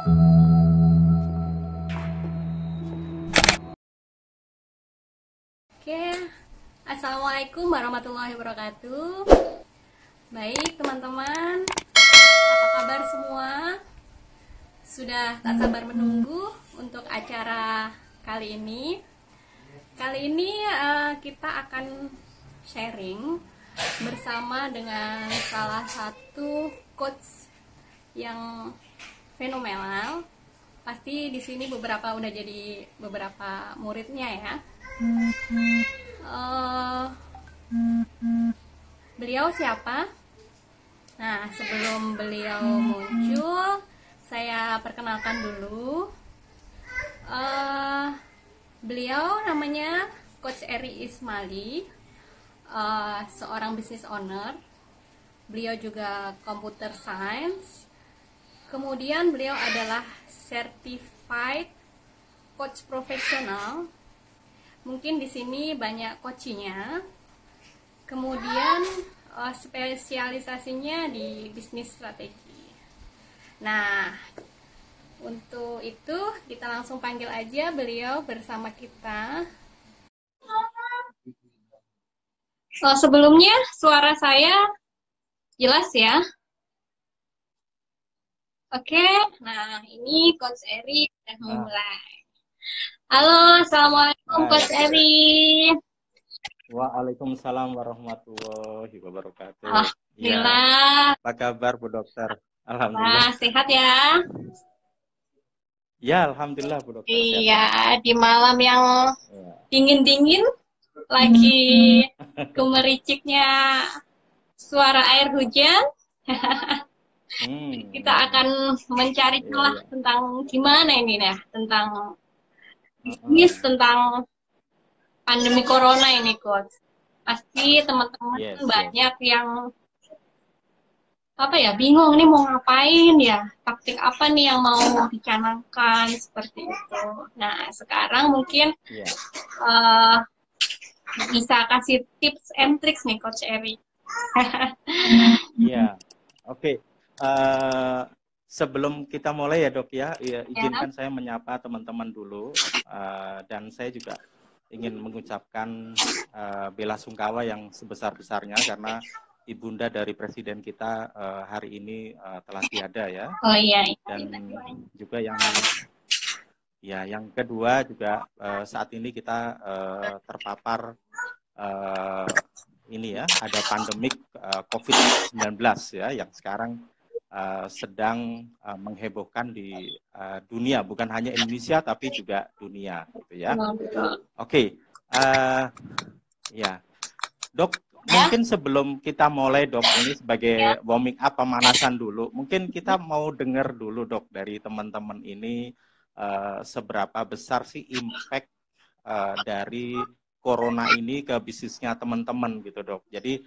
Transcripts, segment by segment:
Oke, Assalamualaikum warahmatullahi wabarakatuh. Baik teman-teman, apa kabar semua? Sudah tak sabar menunggu untuk acara kali ini. Kali ini kita akan sharing bersama dengan salah satu coach yang fenomenal. Pasti di sini beberapa udah jadi beberapa muridnya ya. Beliau siapa? Nah, sebelum beliau muncul, saya perkenalkan dulu. Beliau namanya Coach Eri Ismali, seorang business owner. Beliau juga computer science. Kemudian beliau adalah certified coach profesional. Mungkin di sini banyak coachingnya. Kemudian spesialisasinya di bisnis strategi. Nah, untuk itu kita langsung panggil aja beliau bersama kita. Sebelumnya suara saya jelas ya? Oke, nah ini Coach Eri sudah memulai. Halo, Assalamualaikum Coach Eri. Waalaikumsalam warahmatullahi wabarakatuh. Alhamdulillah. Ya, apa kabar Bu Dokter? Wah, Alhamdulillah. sehat ya? Ya, Alhamdulillah Bu Dokter. Iya, di malam yang dingin-dingin lagi gemericiknya suara air hujan. Kita akan mencari celah tentang gimana ini ya, tentang bisnis, tentang pandemi corona ini, Coach. Pasti teman-teman banyak yang bingung nih mau ngapain ya, taktik apa nih yang mau dicanangkan seperti itu. Nah, sekarang mungkin bisa kasih tips and tricks nih Coach Eri. Iya, oke. Sebelum kita mulai ya Dok ya, izinkan saya menyapa teman-teman dulu, dan saya juga ingin mengucapkan bela sungkawa yang sebesar-besarnya karena ibunda dari presiden kita hari ini telah tiada ya. Oh iya. Dan juga yang kedua juga saat ini kita terpapar ini ya, ada pandemik COVID-19 ya yang sekarang sedang menghebohkan di dunia, bukan hanya Indonesia tapi juga dunia gitu ya. Oke. Ya. Dok, mungkin sebelum kita mulai Dok, ini sebagai warming up, pemanasan dulu, mungkin kita mau dengar dulu Dok dari teman-teman ini seberapa besar sih impact dari corona ini ke bisnisnya teman-teman gitu Dok. Jadi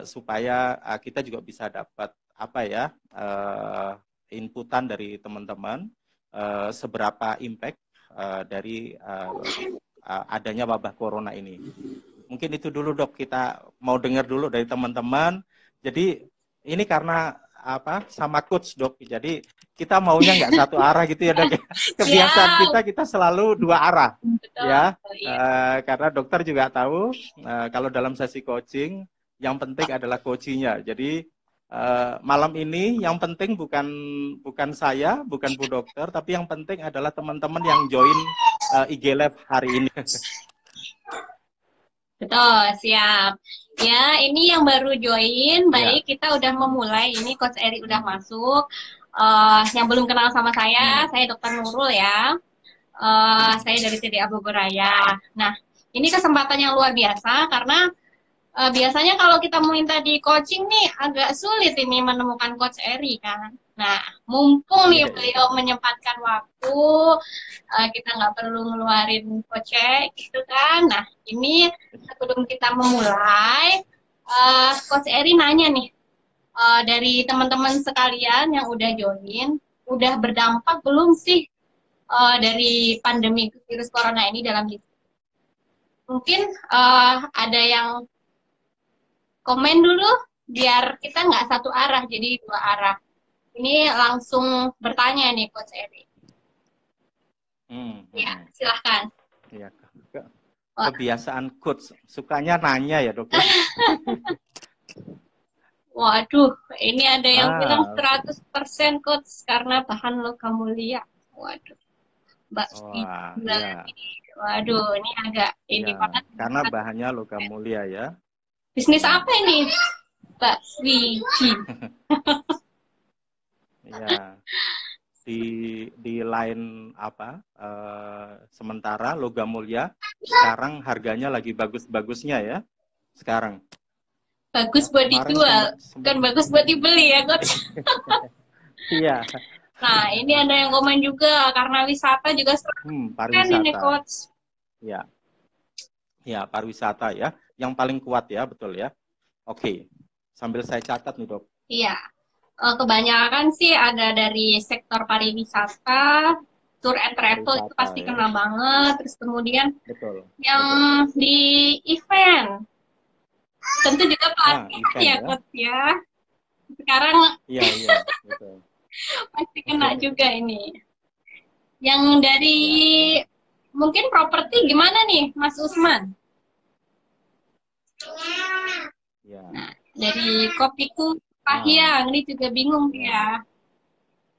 supaya kita juga bisa dapat inputan dari teman-teman seberapa impact dari adanya wabah corona ini. Mungkin itu dulu Dok, kita mau dengar dulu dari teman-teman. Jadi ini karena sama coach Dok, jadi kita maunya nggak satu arah gitu ya Dok. Kebiasaan kita selalu dua arah. Betul. Ya, karena dokter juga tahu kalau dalam sesi coaching yang penting adalah coachingnya. Jadi malam ini yang penting bukan saya, bukan Bu Dokter, tapi yang penting adalah teman-teman yang join IG Live hari ini. Betul, siap. Ya, ini yang baru join, baik kita udah memulai, ini Coach Eri udah masuk. Yang belum kenal sama saya Dr. Nurul ya. Saya dari TDA Bogor Raya. Nah, ini kesempatan yang luar biasa karena biasanya kalau kita minta di coaching nih agak sulit ini menemukan Coach Eri kan. Nah, mumpung nih beliau menyempatkan waktu, kita nggak perlu ngeluarin kocek gitu kan. Nah, ini sebelum kita memulai, Coach Eri nanya nih, dari teman-teman sekalian yang udah join, udah berdampak belum sih dari pandemi virus corona ini dalam hidup? Mungkin ada yang komen dulu biar kita nggak satu arah, jadi dua arah. Ini langsung bertanya nih Coach Eri. Ya, silahkan. Ya, Wah, kebiasaan coach sukanya nanya ya dok ya. waduh, ini ada yang bilang Oke. 100% Coach karena bahan logam mulia. Waduh, Mbak Wah, gila ya, nih. Waduh, ini agak ini ya, banget. karena bahannya logam mulia ya. Bisnis apa ini, Mbak Wiji? Ya, di lain apa? Sementara logam mulia sekarang harganya lagi bagus-bagusnya ya. Sekarang, Bagus ya buat kemarin dijual, sempat sempat. bukan bagus buat dibeli ya, Coach. Iya, Nah, ini ada yang komen juga karena wisata juga kan ini, pariwisata. Coach. Ya, ya pariwisata ya, yang paling kuat ya, betul ya. Oke, sambil saya catat nih dok. Iya, kebanyakan sih ada dari sektor pariwisata, tour and travel itu Pariwisata pasti ya, kena banget. Terus kemudian betul, yang betul. di event, tentu juga Nah, pelatihan event ya, ya, Coach ya. Sekarang iya iya, betul. pasti kena juga ini. Yang dari Ya, ya, mungkin properti gimana nih, Mas Usman? ya. Nah, dari kopiku Ah, Pahyang, ini juga bingung ya. ya.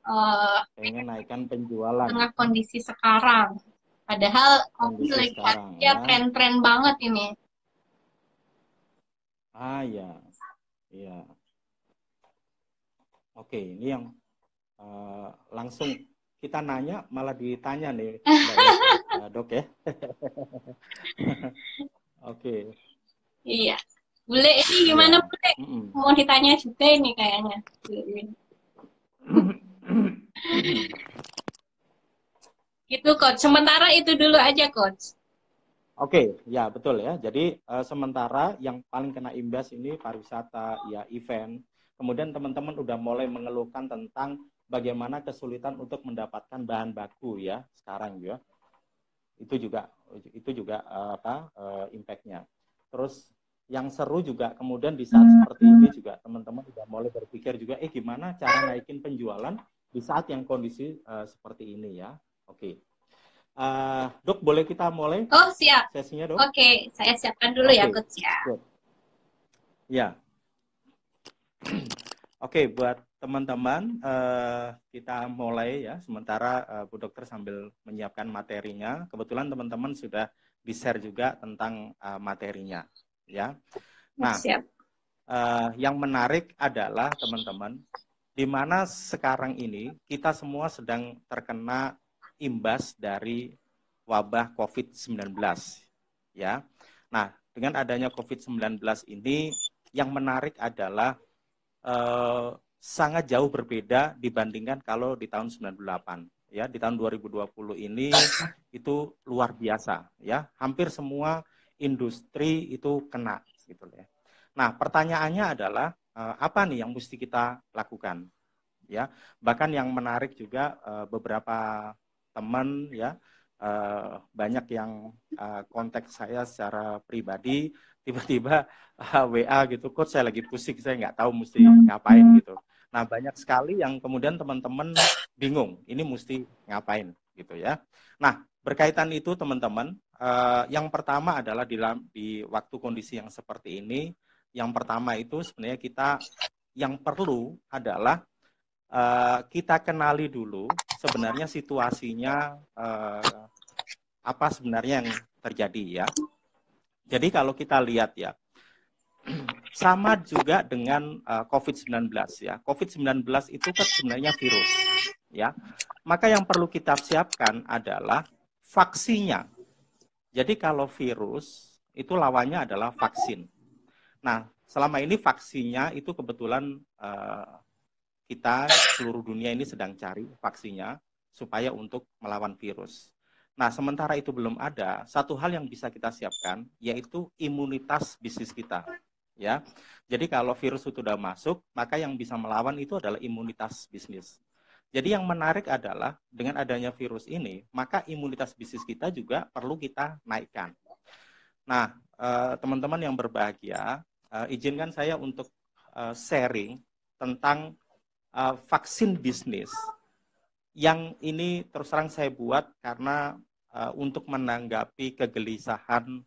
Eh, Pengen naikkan penjualan Tengah kondisi sekarang. Padahal kopi kondisi lagi sekarang ada ya. tren-tren banget ini. Ah ya, ya. Oke, ini yang langsung kita nanya malah ditanya nih, Mbak ya, Dok ya. Oke. Iya. Bule ini gimana Iya. Bule? Mm-mm. Mau ditanya juga ini kayaknya. Gitu Coach. Sementara itu dulu aja Coach. Oke, ya betul ya. Jadi sementara yang paling kena imbas ini pariwisata, ya event. Kemudian teman-teman udah mulai mengeluhkan tentang bagaimana kesulitan untuk mendapatkan bahan baku ya sekarang ya. Itu juga impact-nya. Terus yang seru juga kemudian di saat seperti ini juga teman-teman udah mulai berpikir juga gimana cara naikin penjualan di saat yang kondisi seperti ini ya. Oke. Dok, boleh kita mulai Oh siap. sesinya, Dok? Oke, saya siapkan dulu ya Oke, Coach ya. good. Ya, oke, buat teman-teman kita mulai ya. Sementara Bu Dokter sambil menyiapkan materinya. Kebetulan teman-teman sudah di-share juga tentang materinya, ya. Nah, Siap. yang menarik adalah teman-teman, di mana sekarang ini kita semua sedang terkena imbas dari wabah COVID-19, ya. Nah, dengan adanya COVID-19 ini, yang menarik adalah sangat jauh berbeda dibandingkan kalau di tahun 98. Ya, di tahun 2020 ini itu luar biasa. Ya, hampir semua industri itu kena, gitu ya. Nah, pertanyaannya adalah apa nih yang mesti kita lakukan? Ya, bahkan yang menarik juga beberapa teman ya banyak yang kontak saya secara pribadi, tiba-tiba WA gitu, coach saya lagi pusing, saya nggak tahu mesti ngapain gitu. Nah, banyak sekali yang kemudian teman-teman bingung, ini mesti ngapain gitu ya. Nah, berkaitan itu teman-teman, yang pertama adalah di waktu kondisi yang seperti ini, yang pertama itu sebenarnya kita yang perlu adalah kita kenali dulu sebenarnya situasinya apa sebenarnya yang terjadi ya. Jadi kalau kita lihat ya, sama juga dengan COVID-19 ya. COVID-19 itu kan sebenarnya virus ya. Maka yang perlu kita siapkan adalah vaksinnya. Jadi kalau virus itu lawannya adalah vaksin. Nah, selama ini vaksinnya itu kebetulan kita seluruh dunia ini sedang cari vaksinnya supaya untuk melawan virus. Nah, sementara itu belum ada, satu hal yang bisa kita siapkan yaitu imunitas bisnis kita. Ya, jadi kalau virus itu sudah masuk, maka yang bisa melawan itu adalah imunitas bisnis. Jadi yang menarik adalah dengan adanya virus ini, maka imunitas bisnis kita juga perlu kita naikkan. Nah, teman-teman yang berbahagia, izinkan saya untuk sharing tentang vaksin bisnis yang ini terus terang saya buat karena untuk menanggapi kegelisahan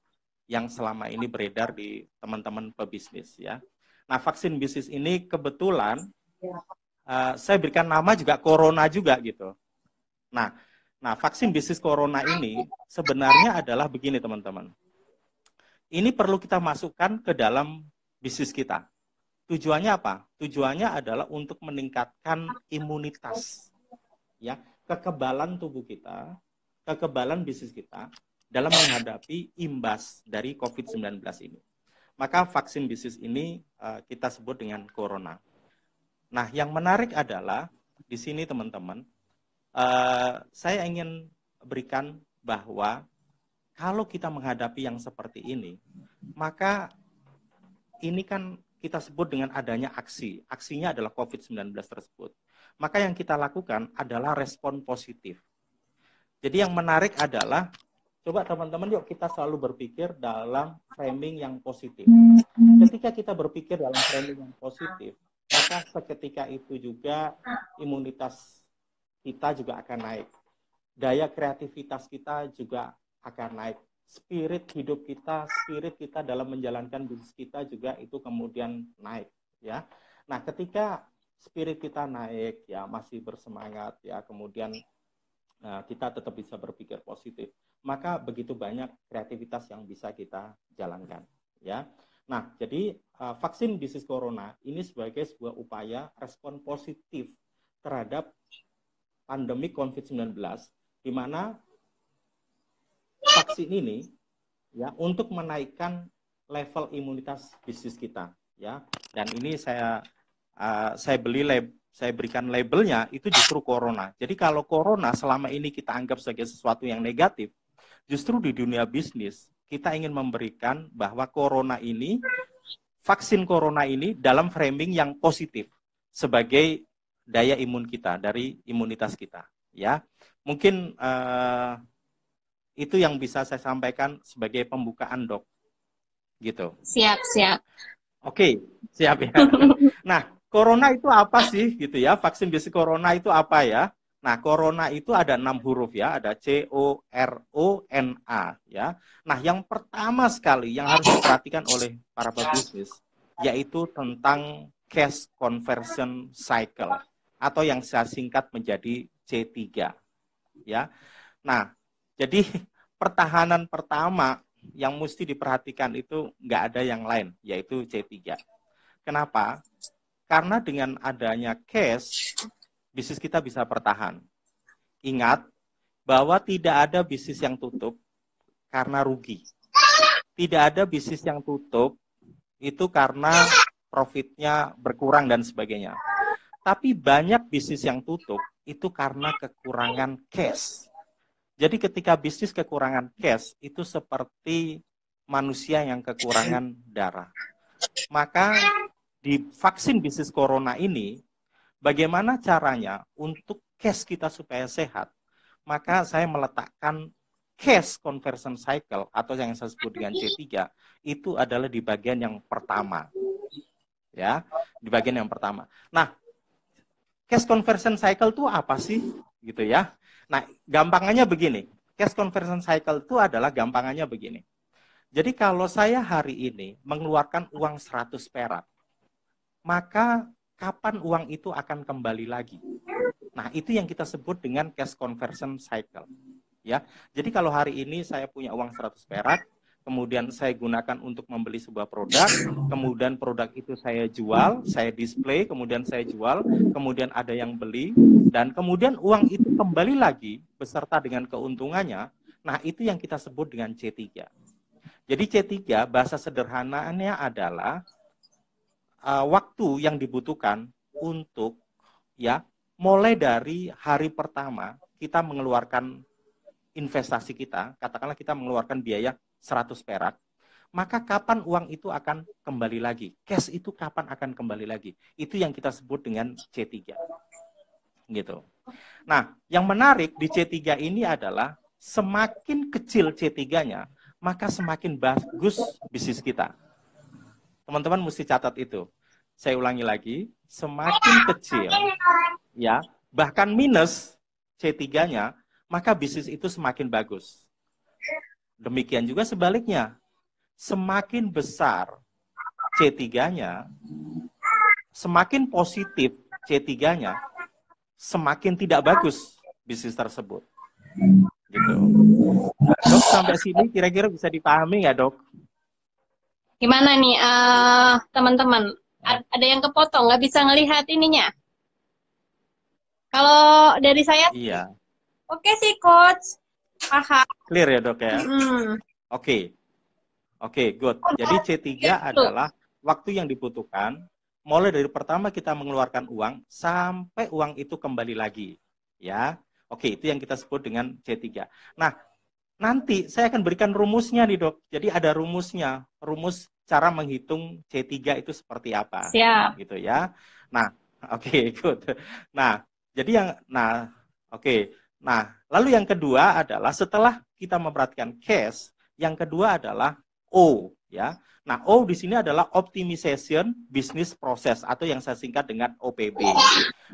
yang selama ini beredar di teman-teman pebisnis ya. Nah, vaksin bisnis ini kebetulan saya berikan nama juga Corona juga gitu. Nah, vaksin bisnis Corona ini sebenarnya adalah begini teman-teman. Ini perlu kita masukkan ke dalam bisnis kita. Tujuannya apa? Tujuannya adalah untuk meningkatkan imunitas, ya, kekebalan tubuh kita, kekebalan bisnis kita dalam menghadapi imbas dari COVID-19 ini. Maka vaksin bisnis ini kita sebut dengan Corona. Nah, yang menarik adalah di sini teman-teman, saya ingin berikan bahwa kalau kita menghadapi yang seperti ini, maka ini kan kita sebut dengan adanya aksi. Aksinya adalah COVID-19 tersebut. Maka yang kita lakukan adalah respon positif. Jadi yang menarik adalah, coba teman-teman yuk kita selalu berpikir dalam framing yang positif. Ketika kita berpikir dalam framing yang positif, maka seketika itu juga imunitas kita juga akan naik. Daya kreativitas kita juga akan naik. Spirit hidup kita, spirit kita dalam menjalankan bisnis kita juga itu kemudian naik. Ya. Nah, ketika spirit kita naik, ya masih bersemangat, ya kemudian kita tetap bisa berpikir positif, maka begitu banyak kreativitas yang bisa kita jalankan, ya. Nah, jadi vaksin bisnis Corona ini sebagai sebuah upaya respon positif terhadap pandemi COVID-19, di mana vaksin ini, ya, untuk menaikkan level imunitas bisnis kita, ya. Dan ini saya berikan labelnya itu justru Corona. Jadi kalau Corona selama ini kita anggap sebagai sesuatu yang negatif, justru di dunia bisnis kita ingin memberikan bahwa Corona ini, vaksin Corona ini dalam framing yang positif sebagai daya imun kita, dari imunitas kita. Ya, mungkin itu yang bisa saya sampaikan sebagai pembukaan, Dok. Gitu. Siap. Oke, siap ya. Nah, Corona itu apa sih gitu ya? Vaksin bisnis Corona itu apa ya? Nah, Corona itu ada 6 huruf ya, ada CORONA ya. Nah, yang pertama sekali yang harus diperhatikan oleh para pebisnis yaitu tentang cash conversion cycle atau yang saya singkat menjadi C3 ya. Nah, jadi pertahanan pertama yang mesti diperhatikan itu nggak ada yang lain, yaitu C3. Kenapa? Karena dengan adanya cash, bisnis kita bisa bertahan. Ingat bahwa tidak ada bisnis yang tutup karena rugi. Tidak ada bisnis yang tutup itu karena profitnya berkurang dan sebagainya. Tapi banyak bisnis yang tutup itu karena kekurangan cash. Jadi ketika bisnis kekurangan cash, itu seperti manusia yang kekurangan darah. Maka di vaksin bisnis Corona ini, bagaimana caranya untuk cash kita supaya sehat? Maka saya meletakkan cash conversion cycle, atau yang saya sebut dengan C3, itu adalah di bagian yang pertama. Ya, di bagian yang pertama. Nah, cash conversion cycle itu apa sih? Gitu ya. Nah, gampangannya begini. Cash conversion cycle itu adalah gampangannya begini. Jadi kalau saya hari ini mengeluarkan uang 100 perak, maka kapan uang itu akan kembali lagi? Nah, itu yang kita sebut dengan cash conversion cycle. Ya. Jadi kalau hari ini saya punya uang 100 perak, kemudian saya gunakan untuk membeli sebuah produk, kemudian produk itu saya jual, saya display, kemudian saya jual, kemudian ada yang beli, dan kemudian uang itu kembali lagi beserta dengan keuntungannya. Nah, itu yang kita sebut dengan C3. Jadi C3 bahasa sederhananya adalah waktu yang dibutuhkan untuk ya mulai dari hari pertama kita mengeluarkan investasi kita, katakanlah kita mengeluarkan biaya 100 perak, maka kapan uang itu akan kembali lagi? Cash itu kapan akan kembali lagi? Itu yang kita sebut dengan C3. Gitu. Nah, yang menarik di C3 ini adalah semakin kecil C3-nya, maka semakin bagus bisnis kita. Teman-teman mesti catat itu. saya ulangi lagi, semakin kecil, ya, bahkan minus C3-nya, maka bisnis itu semakin bagus. Demikian juga sebaliknya, semakin besar C3-nya, semakin positif C3-nya, semakin tidak bagus bisnis tersebut. Gitu. Dok, sampai sini kira-kira bisa dipahami nggak, Dok? Gimana nih, teman-teman? Ada yang kepotong, nggak bisa ngelihat ininya. Kalau dari saya, Iya. oke sih, Coach. Paham. Clear ya, Dok ya? Hmm. Oke. Oke, good. Jadi C3 adalah waktu yang dibutuhkan mulai dari pertama kita mengeluarkan uang sampai uang itu kembali lagi. Ya. Oke, itu yang kita sebut dengan C3. Nah, nanti saya akan berikan rumusnya nih, Dok. Jadi ada rumusnya, rumus cara menghitung C3 itu seperti apa. Siap. Gitu ya. Nah, oke, good. Nah, jadi oke. Nah, lalu yang kedua adalah setelah kita memperhatikan cash, yang kedua adalah O, ya. Nah, O di sini adalah optimization business process atau yang saya singkat dengan OPB.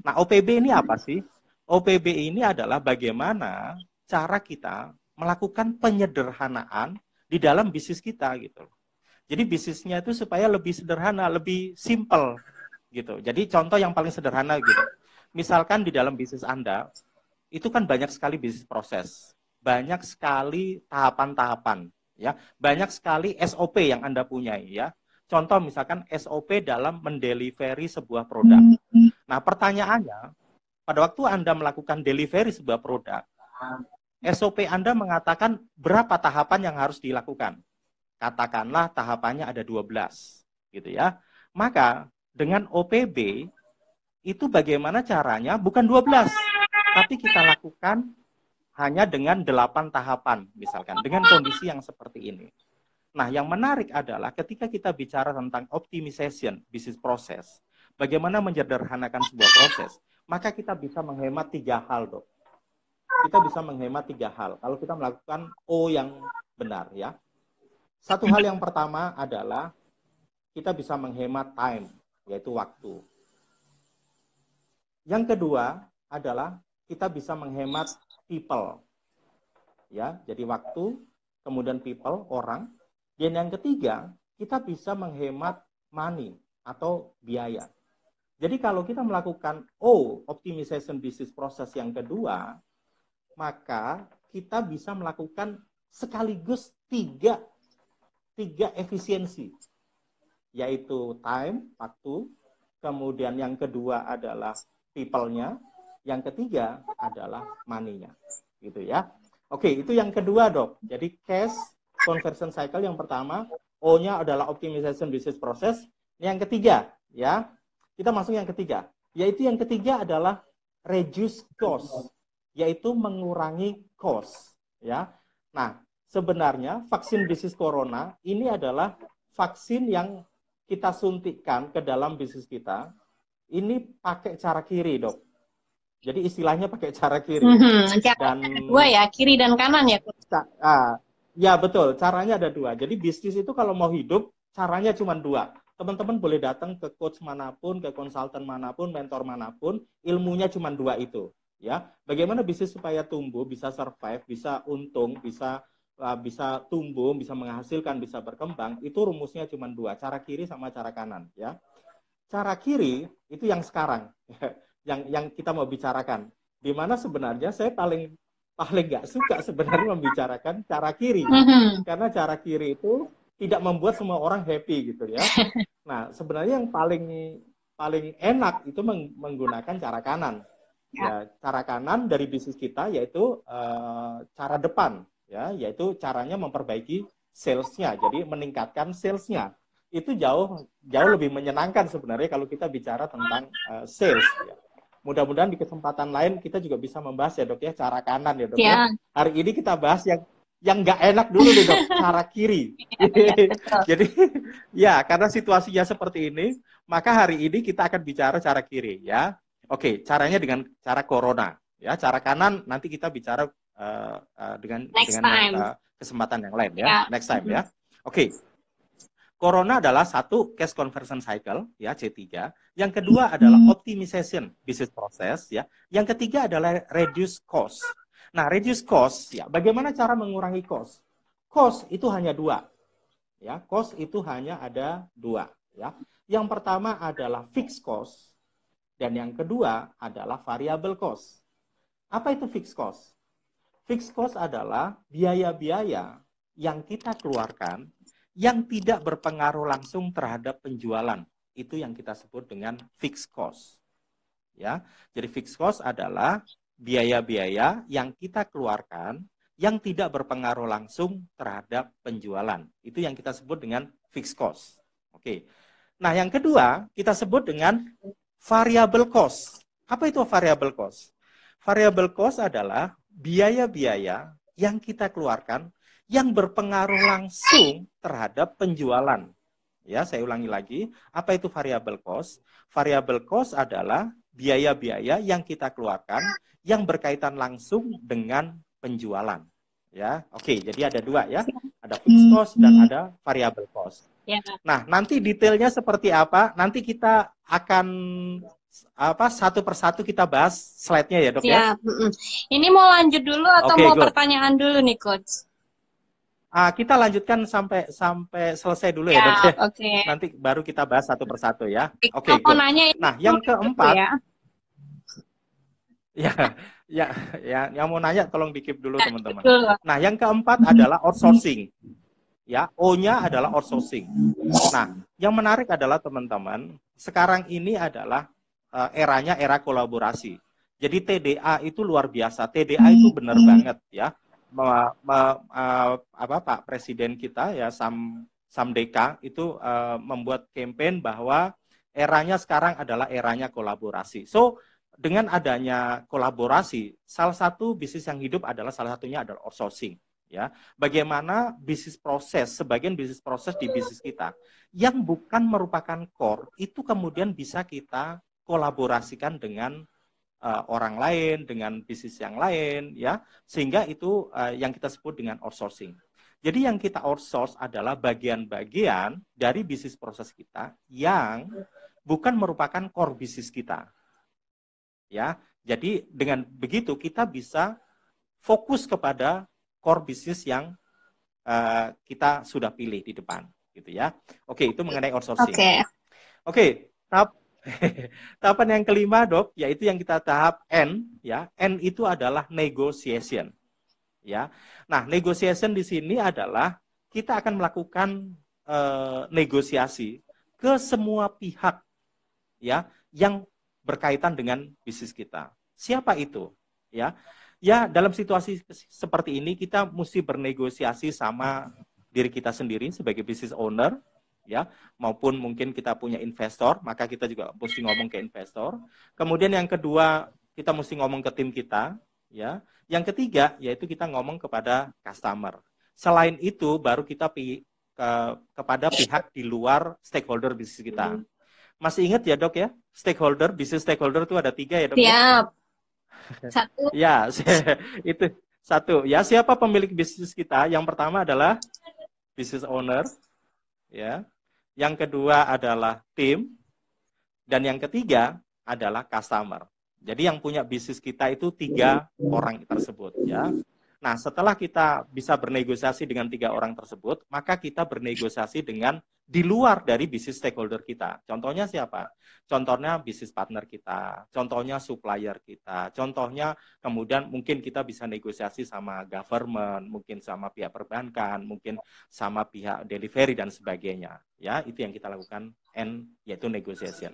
Nah, OPB ini apa sih? OPB ini adalah bagaimana cara kita melakukan penyederhanaan di dalam bisnis kita gitu. Jadi bisnisnya itu supaya lebih sederhana, lebih simple gitu. Jadi contoh yang paling sederhana gitu. Misalkan di dalam bisnis Anda itu kan banyak sekali bisnis proses, banyak sekali tahapan-tahapan, ya, banyak sekali SOP yang Anda punyai, ya. Contoh misalkan SOP dalam mendelivery sebuah produk. Nah, pertanyaannya, pada waktu Anda melakukan delivery sebuah produk, SOP Anda mengatakan berapa tahapan yang harus dilakukan. Katakanlah tahapannya ada 12, gitu ya. Maka dengan OPB itu bagaimana caranya? Bukan 12, tapi kita lakukan hanya dengan 8 tahapan, misalkan, dengan kondisi yang seperti ini. Nah, yang menarik adalah ketika kita bicara tentang optimization business process, bagaimana menyederhanakan sebuah proses, maka kita bisa menghemat 3 hal, Dok. Kita bisa menghemat 3 hal kalau kita melakukan O yang benar, ya. Satu hal yang pertama adalah kita bisa menghemat time, yaitu waktu. Yang kedua adalah kita bisa menghemat people. Ya, jadi waktu, kemudian people, orang. Dan yang ketiga, kita bisa menghemat money atau biaya. Jadi kalau kita melakukan optimization business process yang kedua, maka kita bisa melakukan sekaligus tiga efisiensi, yaitu time, waktu, kemudian yang kedua adalah people-nya, yang ketiga adalah money-nya, gitu ya. Oke, itu yang kedua, Dok. Jadi cash conversion cycle yang pertama, O-nya adalah optimization business process. Yang ketiga, ya, kita masuk yang ketiga, yaitu yang ketiga adalah reduce cost, yaitu mengurangi cost, ya. Nah, sebenarnya vaksin bisnis corona ini adalah vaksin yang kita suntikkan ke dalam bisnis kita. Ini pakai cara kiri, Dok. Jadi istilahnya pakai cara kiri. Dan dua ya, kiri dan kanan ya. Ya betul, caranya ada 2. Jadi bisnis itu kalau mau hidup, caranya cuma 2. Teman-teman boleh datang ke coach manapun, ke konsultan manapun, mentor manapun, ilmunya cuma 2 itu. Ya, bagaimana bisnis supaya tumbuh, bisa survive, bisa untung, bisa tumbuh, bisa menghasilkan, bisa berkembang, itu rumusnya cuma 2, cara kiri sama cara kanan, ya. Cara kiri itu yang sekarang, yang kita mau bicarakan. Di mana sebenarnya saya paling nggak suka sebenarnya membicarakan cara kiri, karena cara kiri itu tidak membuat semua orang happy gitu ya. Nah, sebenarnya yang paling enak itu menggunakan cara kanan. Ya, cara kanan dari bisnis kita yaitu cara depan, ya, yaitu caranya memperbaiki salesnya, jadi meningkatkan salesnya. Itu jauh lebih menyenangkan sebenarnya kalau kita bicara tentang sales. Ya. Mudah-mudahan di kesempatan lain kita juga bisa membahas ya, Dok, ya, cara kanan ya, Dok. Ya. Hari ini kita bahas yang nggak enak dulu nih, Dok, cara kiri. Jadi ya, karena situasinya seperti ini, maka hari ini kita akan bicara cara kiri, ya. Oke, caranya dengan cara corona, ya. Cara kanan nanti kita bicara dengan kesempatan yang lain, ya. Next time, ya. Oke. Corona adalah satu cash conversion cycle ya C3. Yang kedua adalah optimization business process ya. Yang ketiga adalah reduce cost. Nah, reduce cost ya. Bagaimana cara mengurangi cost? Cost itu hanya dua. Ya, cost itu hanya ada dua ya. Yang pertama adalah fixed cost dan yang kedua adalah variable cost. Apa itu fixed cost? Fixed cost adalah biaya-biaya yang kita keluarkan yang tidak berpengaruh langsung terhadap penjualan. Itu yang kita sebut dengan fixed cost. Ya, jadi fixed cost adalah biaya-biaya yang kita keluarkan yang tidak berpengaruh langsung terhadap penjualan. Itu yang kita sebut dengan fixed cost. Oke. Nah, yang kedua kita sebut dengan variable cost. Apa itu variable cost? Variable cost adalah biaya-biaya yang kita keluarkan yang berpengaruh langsung terhadap penjualan. Ya, saya ulangi lagi. Apa itu variable cost? Variable cost adalah biaya-biaya yang kita keluarkan yang berkaitan langsung dengan penjualan. Ya, oke. Jadi ada dua ya. Ada fixed cost dan ada variable cost. Ya. Nah, nanti detailnya seperti apa? Nanti kita akan satu persatu kita bahas slide-nya ya, Dok ya. Ini mau lanjut dulu atau mau pertanyaan dulu nih, Coach? Kita lanjutkan sampai selesai dulu ya, Dok ya. Nanti baru kita bahas satu persatu ya. Oke. Nah, yang keempat ya, yang mau nanya tolong di-keep dulu teman-teman. Nah, yang keempat adalah outsourcing. Ya, O-nya adalah outsourcing. Nah, yang menarik adalah teman-teman, sekarang ini adalah eranya era kolaborasi. Jadi TDA itu luar biasa. TDA itu benar banget ya. Pak Presiden kita ya Samdeka itu membuat campaign bahwa eranya sekarang adalah eranya kolaborasi. So, dengan adanya kolaborasi, salah satu bisnis yang hidup adalah salah satunya adalah outsourcing. Ya, bagaimana sebagian bisnis proses di bisnis kita yang bukan merupakan core itu kemudian bisa kita kolaborasikan dengan orang lain, dengan bisnis yang lain, ya, sehingga itu yang kita sebut dengan outsourcing. Jadi yang kita outsource adalah bagian-bagian dari bisnis proses kita yang bukan merupakan core bisnis kita, ya. Jadi dengan begitu kita bisa fokus kepada core bisnis yang kita sudah pilih di depan, gitu ya. Oke, itu mengenai outsourcing. Oke, tahapan yang kelima, Dok, yaitu yang kita tahap N, ya. N itu adalah negotiation, ya. Nah, negotiation di sini adalah kita akan melakukan negosiasi ke semua pihak, ya, yang berkaitan dengan bisnis kita. Siapa itu, ya? Ya, dalam situasi seperti ini kita mesti bernegosiasi sama diri kita sendiri sebagai business owner, ya, maupun mungkin kita punya investor, maka kita juga mesti ngomong ke investor. Kemudian yang kedua, kita mesti ngomong ke tim kita, ya. Yang ketiga, yaitu kita ngomong kepada customer. Selain itu, baru kita kepada pihak di luar stakeholder bisnis kita. Masih ingat ya, Dok ya? Bisnis stakeholder itu ada 3 ya, Dok? Siap. Satu. Ya, itu satu. Ya, siapa pemilik bisnis kita? Yang pertama adalah business owner, ya. Yang kedua adalah tim, dan yang ketiga adalah customer. Jadi yang punya bisnis kita itu 3 orang tersebut, ya. Nah, setelah kita bisa bernegosiasi dengan 3 orang tersebut, maka kita bernegosiasi dengan di luar dari bisnis stakeholder kita. Contohnya siapa? Contohnya bisnis partner kita, contohnya supplier kita, contohnya kemudian mungkin kita bisa negosiasi sama government, mungkin sama pihak perbankan, mungkin sama pihak delivery dan sebagainya. Ya, itu yang kita lakukan N, yaitu negotiation.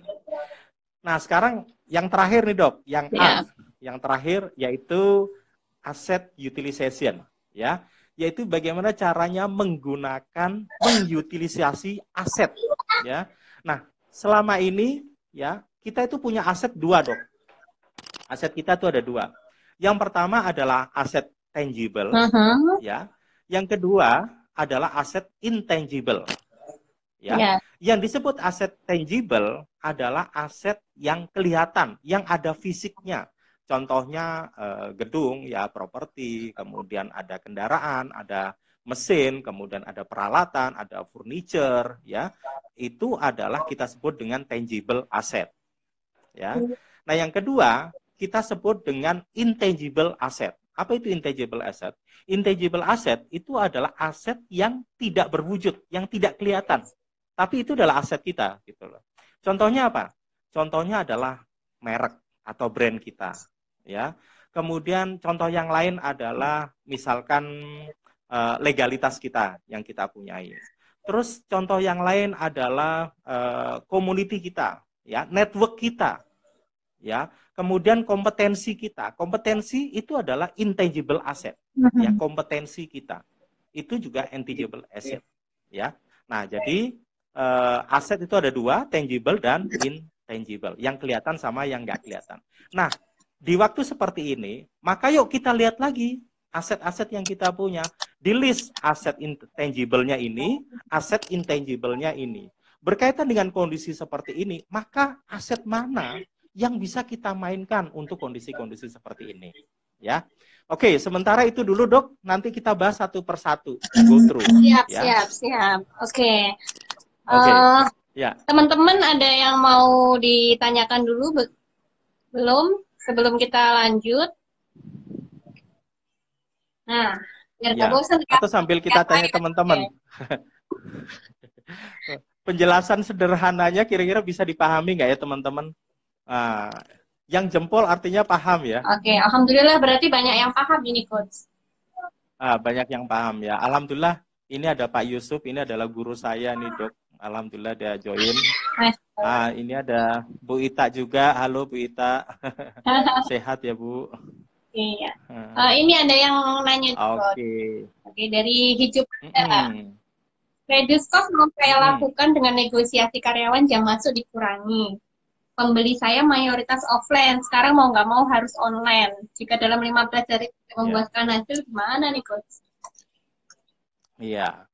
Nah, sekarang yang terakhir nih, Dok, yang A. Yang terakhir yaitu asset utilization, ya. Yaitu bagaimana caranya mengutilisasi aset, ya. Nah, selama ini, ya, kita itu punya aset 2, Dok. Aset kita itu ada 2. Yang pertama adalah aset tangible, ya. Yang kedua adalah aset intangible, ya. Yang disebut aset tangible adalah aset yang kelihatan, yang ada fisiknya. Contohnya gedung, ya, properti, kemudian ada kendaraan, ada mesin, kemudian ada peralatan, ada furniture, ya. Itu adalah kita sebut dengan tangible asset, ya. Nah, yang kedua, kita sebut dengan intangible asset. Apa itu intangible asset? Intangible asset itu adalah aset yang tidak berwujud, yang tidak kelihatan. Tapi itu adalah aset kita, gitu loh. Contohnya apa? Contohnya adalah merek atau brand kita, ya. Kemudian contoh yang lain adalah misalkan legalitas kita yang kita punyai. Terus contoh yang lain adalah community kita, ya, network kita, ya. Kemudian kompetensi kita. Kompetensi itu adalah intangible asset, ya, kompetensi kita. Itu juga intangible asset, ya. Nah, jadi aset itu ada dua, tangible dan intangible, yang kelihatan sama yang nggak kelihatan. Nah, di waktu seperti ini, maka yuk kita lihat lagi aset-aset yang kita punya. Di list aset intangible-nya ini, aset intangible-nya ini. Berkaitan dengan kondisi seperti ini, maka aset mana yang bisa kita mainkan untuk kondisi-kondisi seperti ini, ya. Oke, sementara itu dulu, Dok. Nanti kita bahas satu persatu, go through. Siap, ya. siap. Oke. Ya. Teman-teman ada yang mau ditanyakan dulu belum sebelum kita lanjut? Nah, biar Ya. bosan, Atau sambil kita tanya teman-teman. Penjelasan sederhananya kira-kira bisa dipahami nggak ya, teman-teman? Yang jempol artinya paham ya. Oke, alhamdulillah berarti banyak yang paham ini, Coach. Banyak yang paham ya. Alhamdulillah ini ada Pak Yusuf, ini adalah guru saya nih, Dok. Alhamdulillah dia join. Ini ada Bu Ita juga. Halo Bu Ita. Sehat ya, Bu? Iya. Ini ada yang nanya nih, Coach. Oke, dari Hijau Pada. Reduce cost mau saya lakukan dengan negosiasi karyawan jam masuk dikurangi. Pembeli saya mayoritas offline, sekarang mau nggak mau harus online. Jika dalam 15 hari membuahkan hasil, gimana nih, Coach? Iya,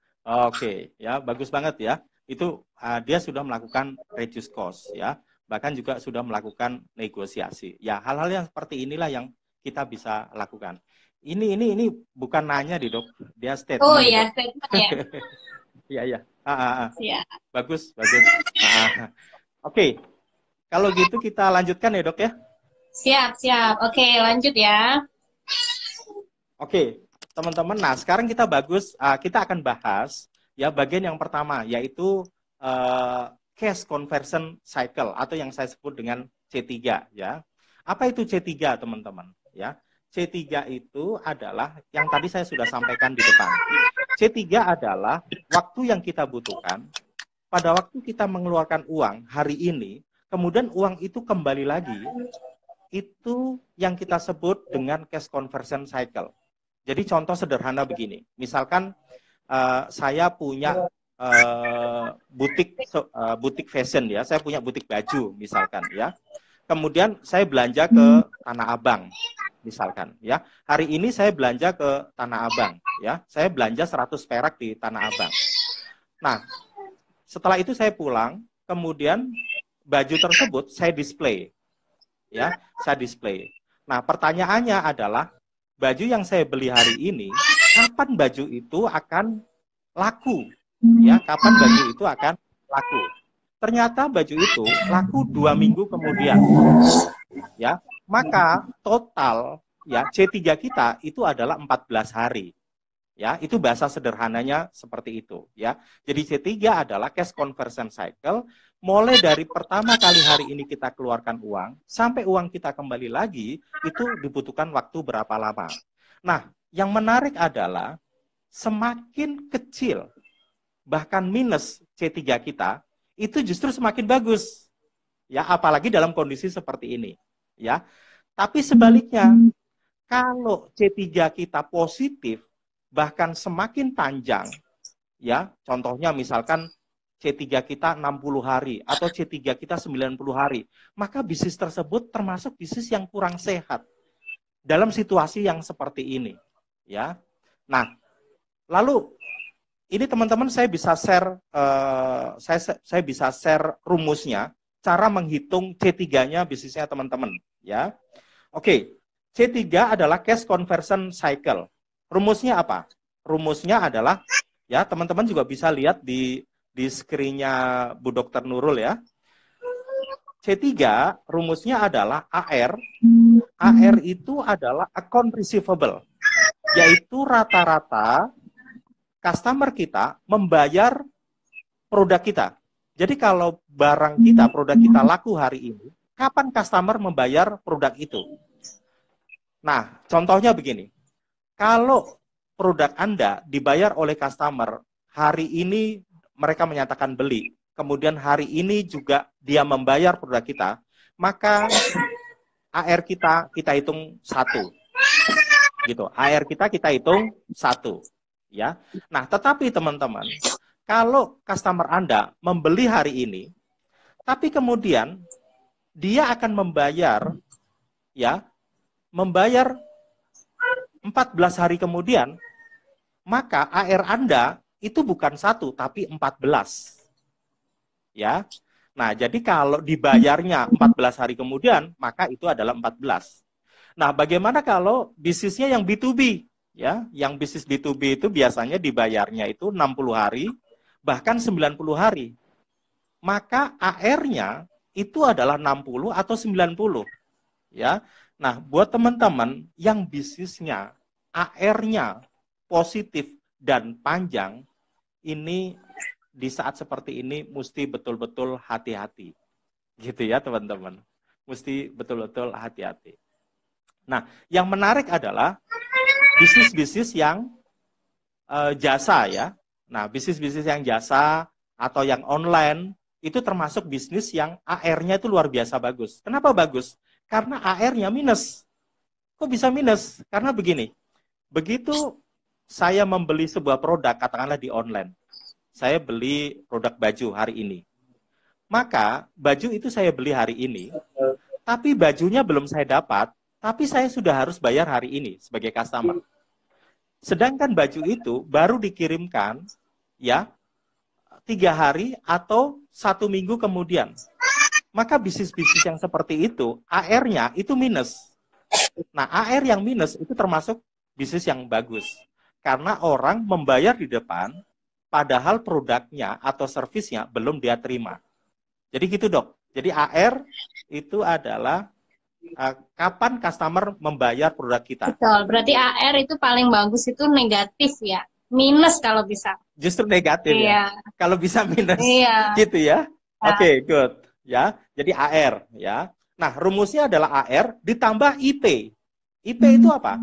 ya, bagus banget ya. Itu dia sudah melakukan reduce cost, ya. Bahkan juga sudah melakukan negosiasi. Ya, hal-hal yang seperti inilah yang kita bisa lakukan. Ini bukan nanya, Dok. Dia statement. Oh iya, statement ya. Iya. Bagus. Oke. Kalau gitu kita lanjutkan ya, Dok ya? Siap. Oke, lanjut ya. Oke, teman-teman. Nah, sekarang kita akan bahas ya bagian yang pertama, yaitu cash conversion cycle atau yang saya sebut dengan C3 ya. Apa itu C3, teman-teman? Ya, C3 itu adalah yang tadi saya sudah sampaikan di depan. C3 adalah waktu yang kita butuhkan pada waktu kita mengeluarkan uang hari ini. Kemudian uang itu kembali lagi, itu yang kita sebut dengan cash conversion cycle. Jadi contoh sederhana begini, misalkan saya punya butik fashion ya, saya punya butik baju misalkan ya. Kemudian saya belanja ke Tanah Abang misalkan ya. Hari ini saya belanja ke Tanah Abang ya, saya belanja 100 perak di Tanah Abang. Nah, setelah itu saya pulang, kemudian baju tersebut saya display, ya, saya display. Nah, pertanyaannya adalah baju yang saya beli hari ini, kapan baju itu akan laku? Ya, kapan baju itu akan laku? Ternyata baju itu laku 2 minggu kemudian, ya. Maka total ya C3 kita itu adalah 14 hari. Ya, itu bahasa sederhananya seperti itu ya. Jadi C3 adalah cash conversion cycle, mulai dari pertama kali hari ini kita keluarkan uang sampai uang kita kembali lagi itu dibutuhkan waktu berapa lama. Nah, yang menarik adalah semakin kecil bahkan minus C3 kita itu justru semakin bagus. Ya, apalagi dalam kondisi seperti ini, ya. Tapi sebaliknya, kalau C3 kita positif bahkan semakin panjang, ya, contohnya misalkan C3 kita 60 hari atau C3 kita 90 hari, maka bisnis tersebut termasuk bisnis yang kurang sehat dalam situasi yang seperti ini, ya. Nah, lalu ini teman-teman saya bisa share saya bisa share rumusnya, cara menghitung C3-nya bisnisnya teman-teman, ya. Oke, C3 adalah cash conversion cycle. Rumusnya apa? rumusnya adalah, ya teman-teman juga bisa lihat di screen-nya Bu Dokter Nurul ya. C3 rumusnya adalah AR. AR itu adalah account receivable, yaitu rata-rata customer kita membayar produk kita. Jadi kalau barang kita, produk kita laku hari ini, kapan customer membayar produk itu? Nah, contohnya begini. Kalau produk Anda dibayar oleh customer, hari ini mereka menyatakan beli, kemudian hari ini juga dia membayar produk kita, maka AR kita hitung 1. Gitu. AR kita hitung 1. Ya. Nah, tetapi teman-teman, kalau customer Anda membeli hari ini, tapi kemudian dia akan membayar, ya, membayar 14 hari kemudian, maka AR Anda itu bukan 1, tapi 14. Ya. Nah, jadi kalau dibayarnya 14 hari kemudian, maka itu adalah 14. Nah, bagaimana kalau bisnisnya yang B2B? Ya, yang bisnis B2B itu biasanya dibayarnya itu 60 hari, bahkan 90 hari. Maka AR-nya itu adalah 60 atau 90. Ya. Nah, buat teman-teman yang bisnisnya AR-nya positif dan panjang, ini di saat seperti ini mesti betul-betul hati-hati. Gitu ya, teman-teman. Mesti betul-betul hati-hati. Nah, yang menarik adalah bisnis-bisnis yang jasa ya. Nah, bisnis-bisnis yang jasa atau yang online itu termasuk bisnis yang AR-nya itu luar biasa bagus. Kenapa bagus? Karena AR-nya minus. Kok bisa minus? Karena begini, begitu saya membeli sebuah produk, katakanlah di online, saya beli produk baju hari ini. Maka baju itu saya beli hari ini, tapi bajunya belum saya dapat, tapi saya sudah harus bayar hari ini sebagai customer. Sedangkan baju itu baru dikirimkan ya 3 hari atau 1 minggu kemudian. Maka bisnis-bisnis yang seperti itu, AR-nya itu minus. Nah, AR yang minus itu termasuk bisnis yang bagus. Karena orang membayar di depan, padahal produknya atau servisnya belum dia terima. Jadi gitu dok. Jadi AR itu adalah kapan customer membayar produk kita. Betul, berarti AR itu paling bagus itu negatif ya. Minus kalau bisa. Justru negatif ya. Kalau bisa minus. Gitu ya. Oke, good. Ya, jadi AR ya. Nah, rumusnya adalah AR ditambah IP. IP itu apa?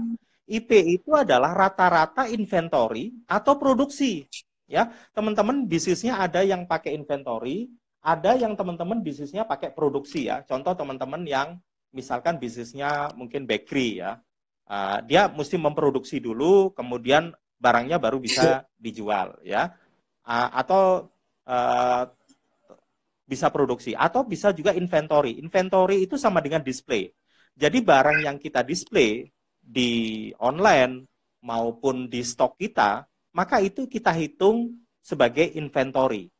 IP itu adalah rata-rata inventory atau produksi. Ya, teman-teman bisnisnya ada yang pakai inventory, ada yang teman-teman bisnisnya pakai produksi ya. Contoh teman-teman yang misalkan bisnisnya mungkin bakery ya. Dia mesti memproduksi dulu, kemudian barangnya baru bisa dijual ya. Atau bisa produksi, atau bisa juga inventory. Inventory itu sama dengan display. Jadi barang yang kita display di online maupun di stok kita, maka itu kita hitung sebagai inventory.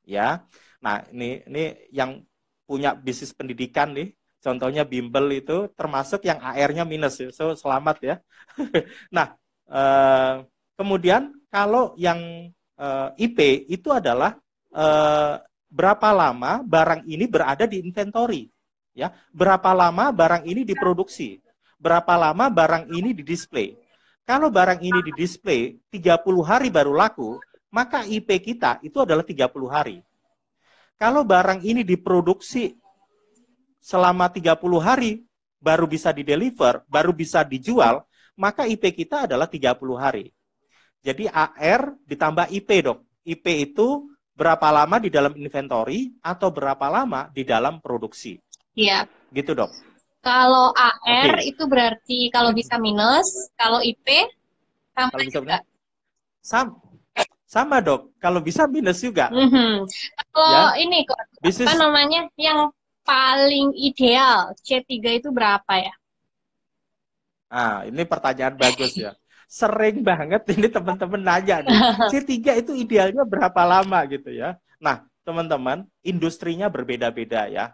Ya. Nah, ini yang punya bisnis pendidikan nih, contohnya bimbel itu termasuk yang AR-nya minus. So, selamat ya. Nah, kemudian kalau yang IP itu adalah berapa lama barang ini berada di inventory, ya, berapa lama barang ini diproduksi, berapa lama barang ini didisplay. Kalau barang ini didisplay 30 hari baru laku, maka IP kita itu adalah 30 hari. Kalau barang ini diproduksi selama 30 hari baru bisa dideliver, baru bisa dijual, maka IP kita adalah 30 hari. Jadi AR ditambah IP, dok. IP itu berapa lama di dalam inventory atau berapa lama di dalam produksi. Iya. Gitu, dok. Kalau AR itu berarti kalau bisa minus, kalau IP sama kalau bisa juga. Sama, dok. Kalau bisa minus juga. Kalau ini kok apa namanya yang paling ideal C3 itu berapa ya? Ini pertanyaan bagus ya. Sering banget ini teman-teman nanya nih, C3 itu idealnya berapa lama gitu ya. Nah, teman-teman, industrinya berbeda-beda ya.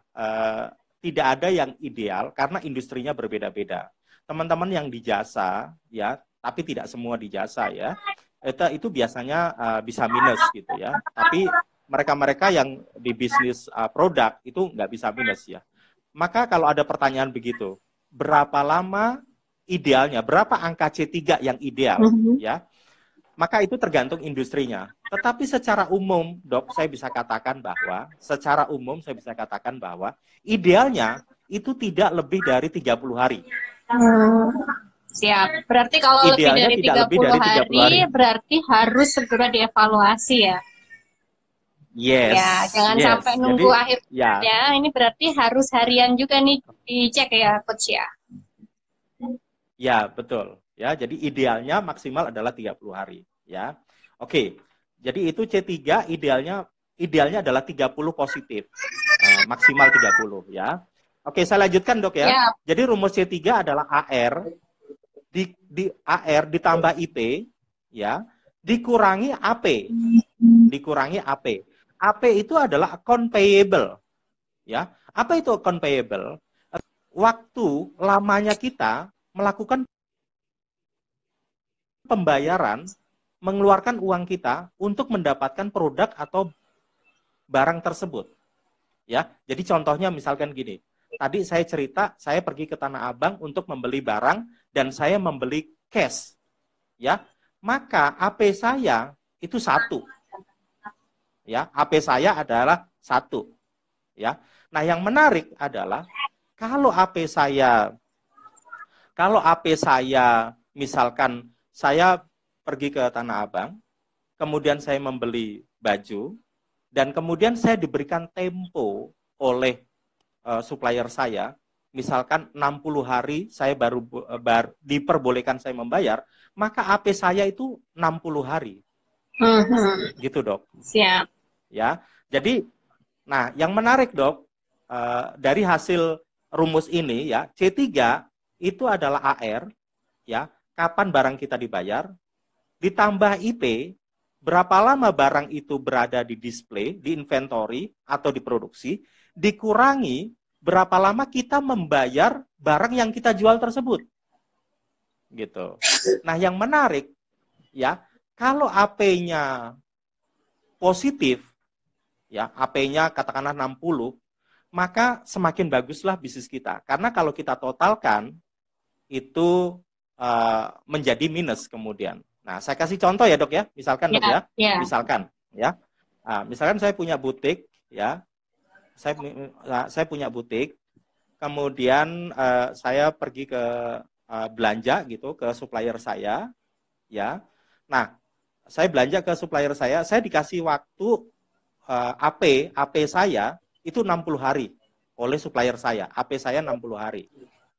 Tidak ada yang ideal karena industrinya berbeda-beda. Teman-teman yang di jasa ya, tapi tidak semua di jasa ya. Itu biasanya bisa minus gitu ya. Tapi mereka-mereka yang di bisnis produk itu nggak bisa minus ya. Maka kalau ada pertanyaan begitu, berapa lama idealnya, berapa angka C3 yang ideal ya? Maka itu tergantung industrinya. Tetapi secara umum, Dok, saya bisa katakan bahwa idealnya itu tidak lebih dari 30 hari. Siap. Berarti kalau Idealnya lebih dari 30 hari, berarti harus segera dievaluasi ya. Yes. Ya, jangan sampai nunggu akhir. Ya. Ini berarti harus harian juga nih dicek ya, Coach ya. Ya, betul. Ya, jadi idealnya maksimal adalah 30 hari, ya. Oke. Jadi itu C3 idealnya adalah 30 positif. Maksimal 30, ya. Oke, saya lanjutkan, Dok ya. Ya. Jadi rumus C3 adalah AR AR ditambah IP, ya, dikurangi AP. Dikurangi AP. AP itu adalah account payable, ya. Apa itu account payable? Waktu lamanya kita melakukan pembayaran, mengeluarkan uang kita untuk mendapatkan produk atau barang tersebut. Ya, jadi contohnya misalkan gini. Tadi saya cerita, saya pergi ke Tanah Abang untuk membeli barang dan saya membeli cash. Ya, maka AP saya itu 1. Ya, AP saya adalah 1. Ya. Nah, yang menarik adalah kalau AP saya misalkan saya pergi ke Tanah Abang, kemudian saya membeli baju, dan kemudian saya diberikan tempo oleh supplier saya, misalkan 60 hari saya baru diperbolehkan saya membayar, maka AP saya itu 60 hari. Gitu, Dok. Siap. Ya, jadi, nah yang menarik, Dok, dari hasil rumus ini ya, C3 itu adalah AR, ya, kapan barang kita dibayar, ditambah IP, berapa lama barang itu berada di display, di inventory, atau di produksi, dikurangi berapa lama kita membayar barang yang kita jual tersebut. Gitu. Nah, yang menarik, ya, kalau AP-nya positif, ya, AP-nya katakanlah 60, maka semakin baguslah bisnis kita. Karena kalau kita totalkan, itu menjadi minus kemudian. Nah, saya kasih contoh ya, Dok ya. Misalkan, Dok ya. Misalkan, ya. Misalkan saya punya butik, ya. Saya punya butik, kemudian saya pergi ke belanja gitu ke supplier saya, ya. Nah, saya belanja ke supplier saya dikasih waktu AP saya itu 60 hari oleh supplier saya. AP saya 60 hari,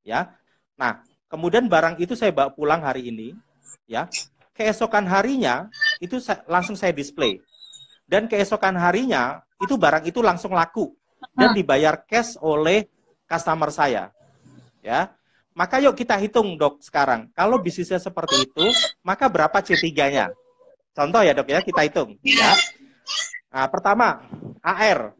ya. Nah, kemudian barang itu saya bawa pulang hari ini, ya. Keesokan harinya itu langsung saya display. Dan keesokan harinya itu barang itu langsung laku dan dibayar cash oleh customer saya. Ya. Maka yuk kita hitung, Dok, sekarang. Kalau bisnisnya seperti itu, maka berapa C3-nya? Contoh ya, Dok ya, kita hitung, ya. Nah, pertama, AR.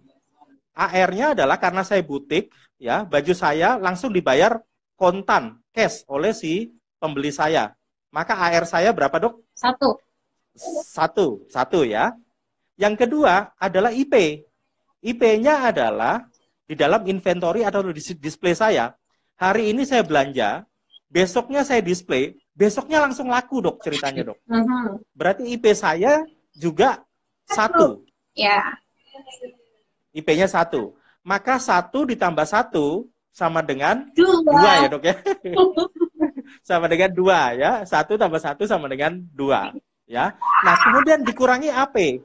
AR-nya adalah karena saya butik, ya, baju saya langsung dibayar kontan, cash oleh si pembeli saya. Maka AR saya berapa, Dok? 1. 1 ya. Yang kedua adalah IP. IP-nya adalah di dalam inventory atau di display saya. Hari ini saya belanja, besoknya saya display, besoknya langsung laku, Dok, ceritanya, Dok. Berarti IP saya juga 1. Ya. IP-nya 1. Maka 1 ditambah 1 sama dengan 2 ya, Dok ya. Sama dengan 2 ya. 1 tambah 1 sama dengan 2 ya. Nah, kemudian dikurangi AP.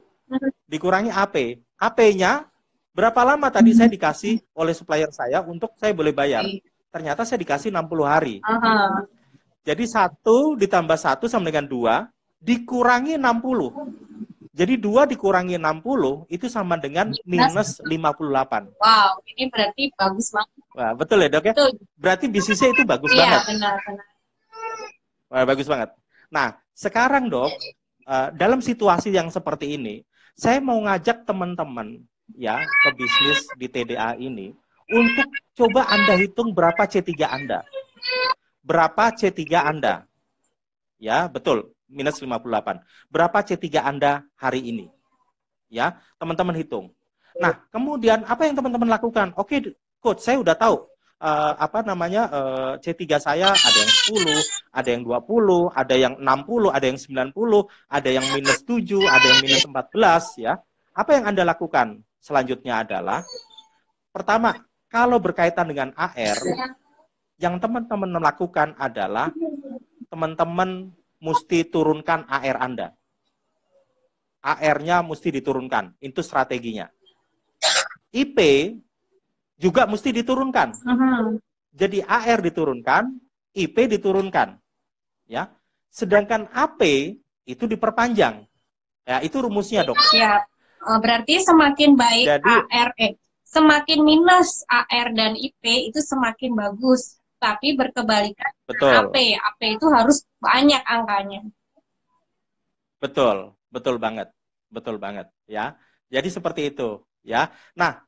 Dikurangi AP. AP-nya berapa lama tadi saya dikasih oleh supplier saya untuk saya boleh bayar? Ternyata saya dikasih 60 hari. Jadi 1 ditambah 1 sama dengan 2 dikurangi 60. Jadi 2 dikurangi 60 itu sama dengan minus 58. Wow, ini berarti bagus banget. Wah, betul ya, Dok ya? Betul. Berarti bisnisnya itu bagus banget. Iya, benar. Wah, bagus banget. Nah, sekarang, Dok, dalam situasi yang seperti ini, saya mau ngajak teman-teman ya ke bisnis di TDA ini untuk coba Anda hitung berapa C3 Anda. Berapa C3 Anda? Ya, betul, minus 58. Berapa C3 Anda hari ini? Ya, teman-teman hitung. Nah, kemudian apa yang teman-teman lakukan? Oke, coach, saya udah tahu C3 saya ada yang 10, ada yang 20, ada yang 60, ada yang 90, ada yang minus 7, ada yang minus 14 ya. Apa yang Anda lakukan? Selanjutnya adalah pertama, kalau berkaitan dengan AR, yang teman-teman lakukan adalah teman-teman mesti turunkan AR Anda. AR-nya mesti diturunkan, itu strateginya. IP juga mesti diturunkan. Jadi AR diturunkan, IP diturunkan. Ya. Sedangkan AP itu diperpanjang. Ya, itu rumusnya, Dok. Ya. Berarti semakin baik Jadi, AR, semakin minus AR dan IP itu semakin bagus. Tapi berkebalikan betul. AP itu harus banyak angkanya. Betul, betul banget. Betul banget, ya. Jadi seperti itu, ya. Nah,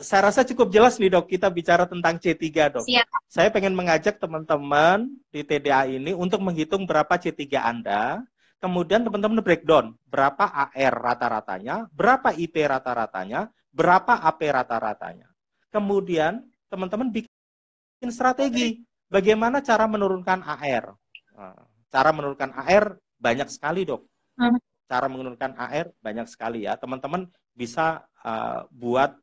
saya rasa cukup jelas nih, Dok, kita bicara tentang C3, Dok. Siap. Saya pengen mengajak teman-teman di TDA ini untuk menghitung berapa C3 Anda, kemudian teman-teman breakdown berapa AR rata-ratanya, berapa IP rata-ratanya, berapa AP rata-ratanya. Kemudian teman-teman bikin strategi bagaimana cara menurunkan AR. Cara menurunkan AR banyak sekali, Dok. Cara menurunkan AR banyak sekali ya. Teman-teman bisa buat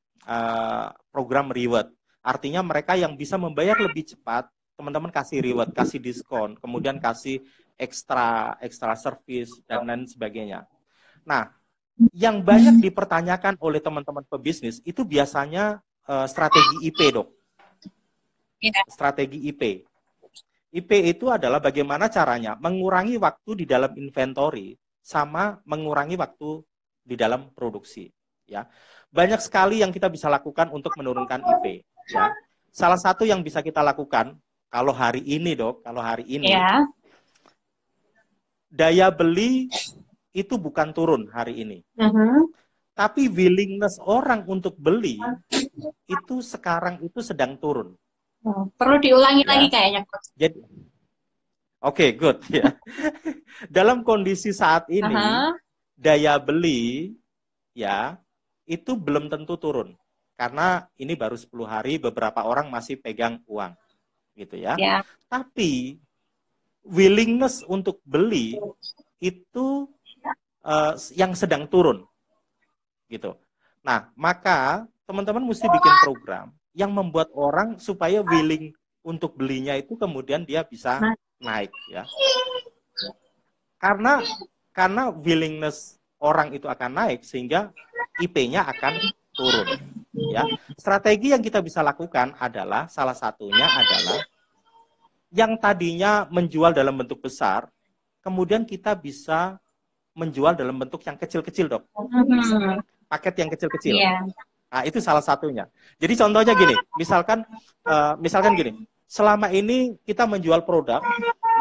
program reward. Artinya mereka yang bisa membayar lebih cepat, teman-teman kasih reward, kasih diskon, kemudian kasih ekstra service dan lain sebagainya. Nah, yang banyak dipertanyakan oleh teman-teman pebisnis itu biasanya strategi IP, Dok. Strategi IP. IP itu adalah bagaimana caranya mengurangi waktu di dalam inventory sama mengurangi waktu di dalam produksi. Ya, banyak sekali yang kita bisa lakukan untuk menurunkan IP. Ya, salah satu yang bisa kita lakukan kalau hari ini, Dok, kalau hari ini daya beli itu bukan turun hari ini, tapi willingness orang untuk beli itu sekarang itu sedang turun. Perlu diulangi lagi kayaknya, Coach. Jadi, oke, good ya. Dalam kondisi saat ini, daya beli ya itu belum tentu turun. Karena ini baru 10 hari, beberapa orang masih pegang uang. Gitu ya. Tapi willingness untuk beli itu yang sedang turun. Gitu. Nah, maka teman-teman mesti bikin program yang membuat orang supaya willing untuk belinya itu kemudian dia bisa naik ya. Karena willingness orang itu akan naik sehingga IP-nya akan turun ya. Strategi yang kita bisa lakukan adalah salah satunya adalah yang tadinya menjual dalam bentuk besar, kemudian kita bisa menjual dalam bentuk yang kecil-kecil, Dok. Paket yang kecil-kecil. Nah, itu salah satunya. Jadi contohnya gini, misalkan gini, selama ini kita menjual produk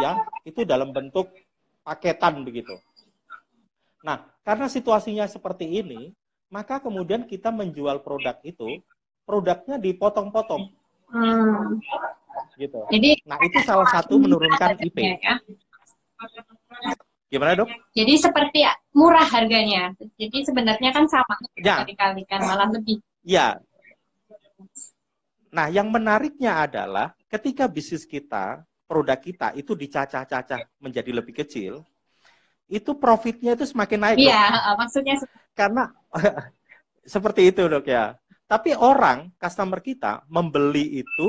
ya, itu dalam bentuk paketan begitu. Nah, karena situasinya seperti ini, maka kemudian kita menjual produk itu, produknya dipotong-potong. Gitu. Jadi, nah, itu salah satu menurunkan IP. Ya. Gimana, Dok? Jadi seperti murah harganya. Jadi sebenarnya kan sama. Ya. Dikalikan malah lebih. Ya. Nah, yang menariknya adalah ketika bisnis kita, produk kita itu dicacah-cacah menjadi lebih kecil, itu profitnya itu semakin naik. Iya, maksudnya. Karena seperti itu, Dok ya. Tapi orang, customer kita membeli itu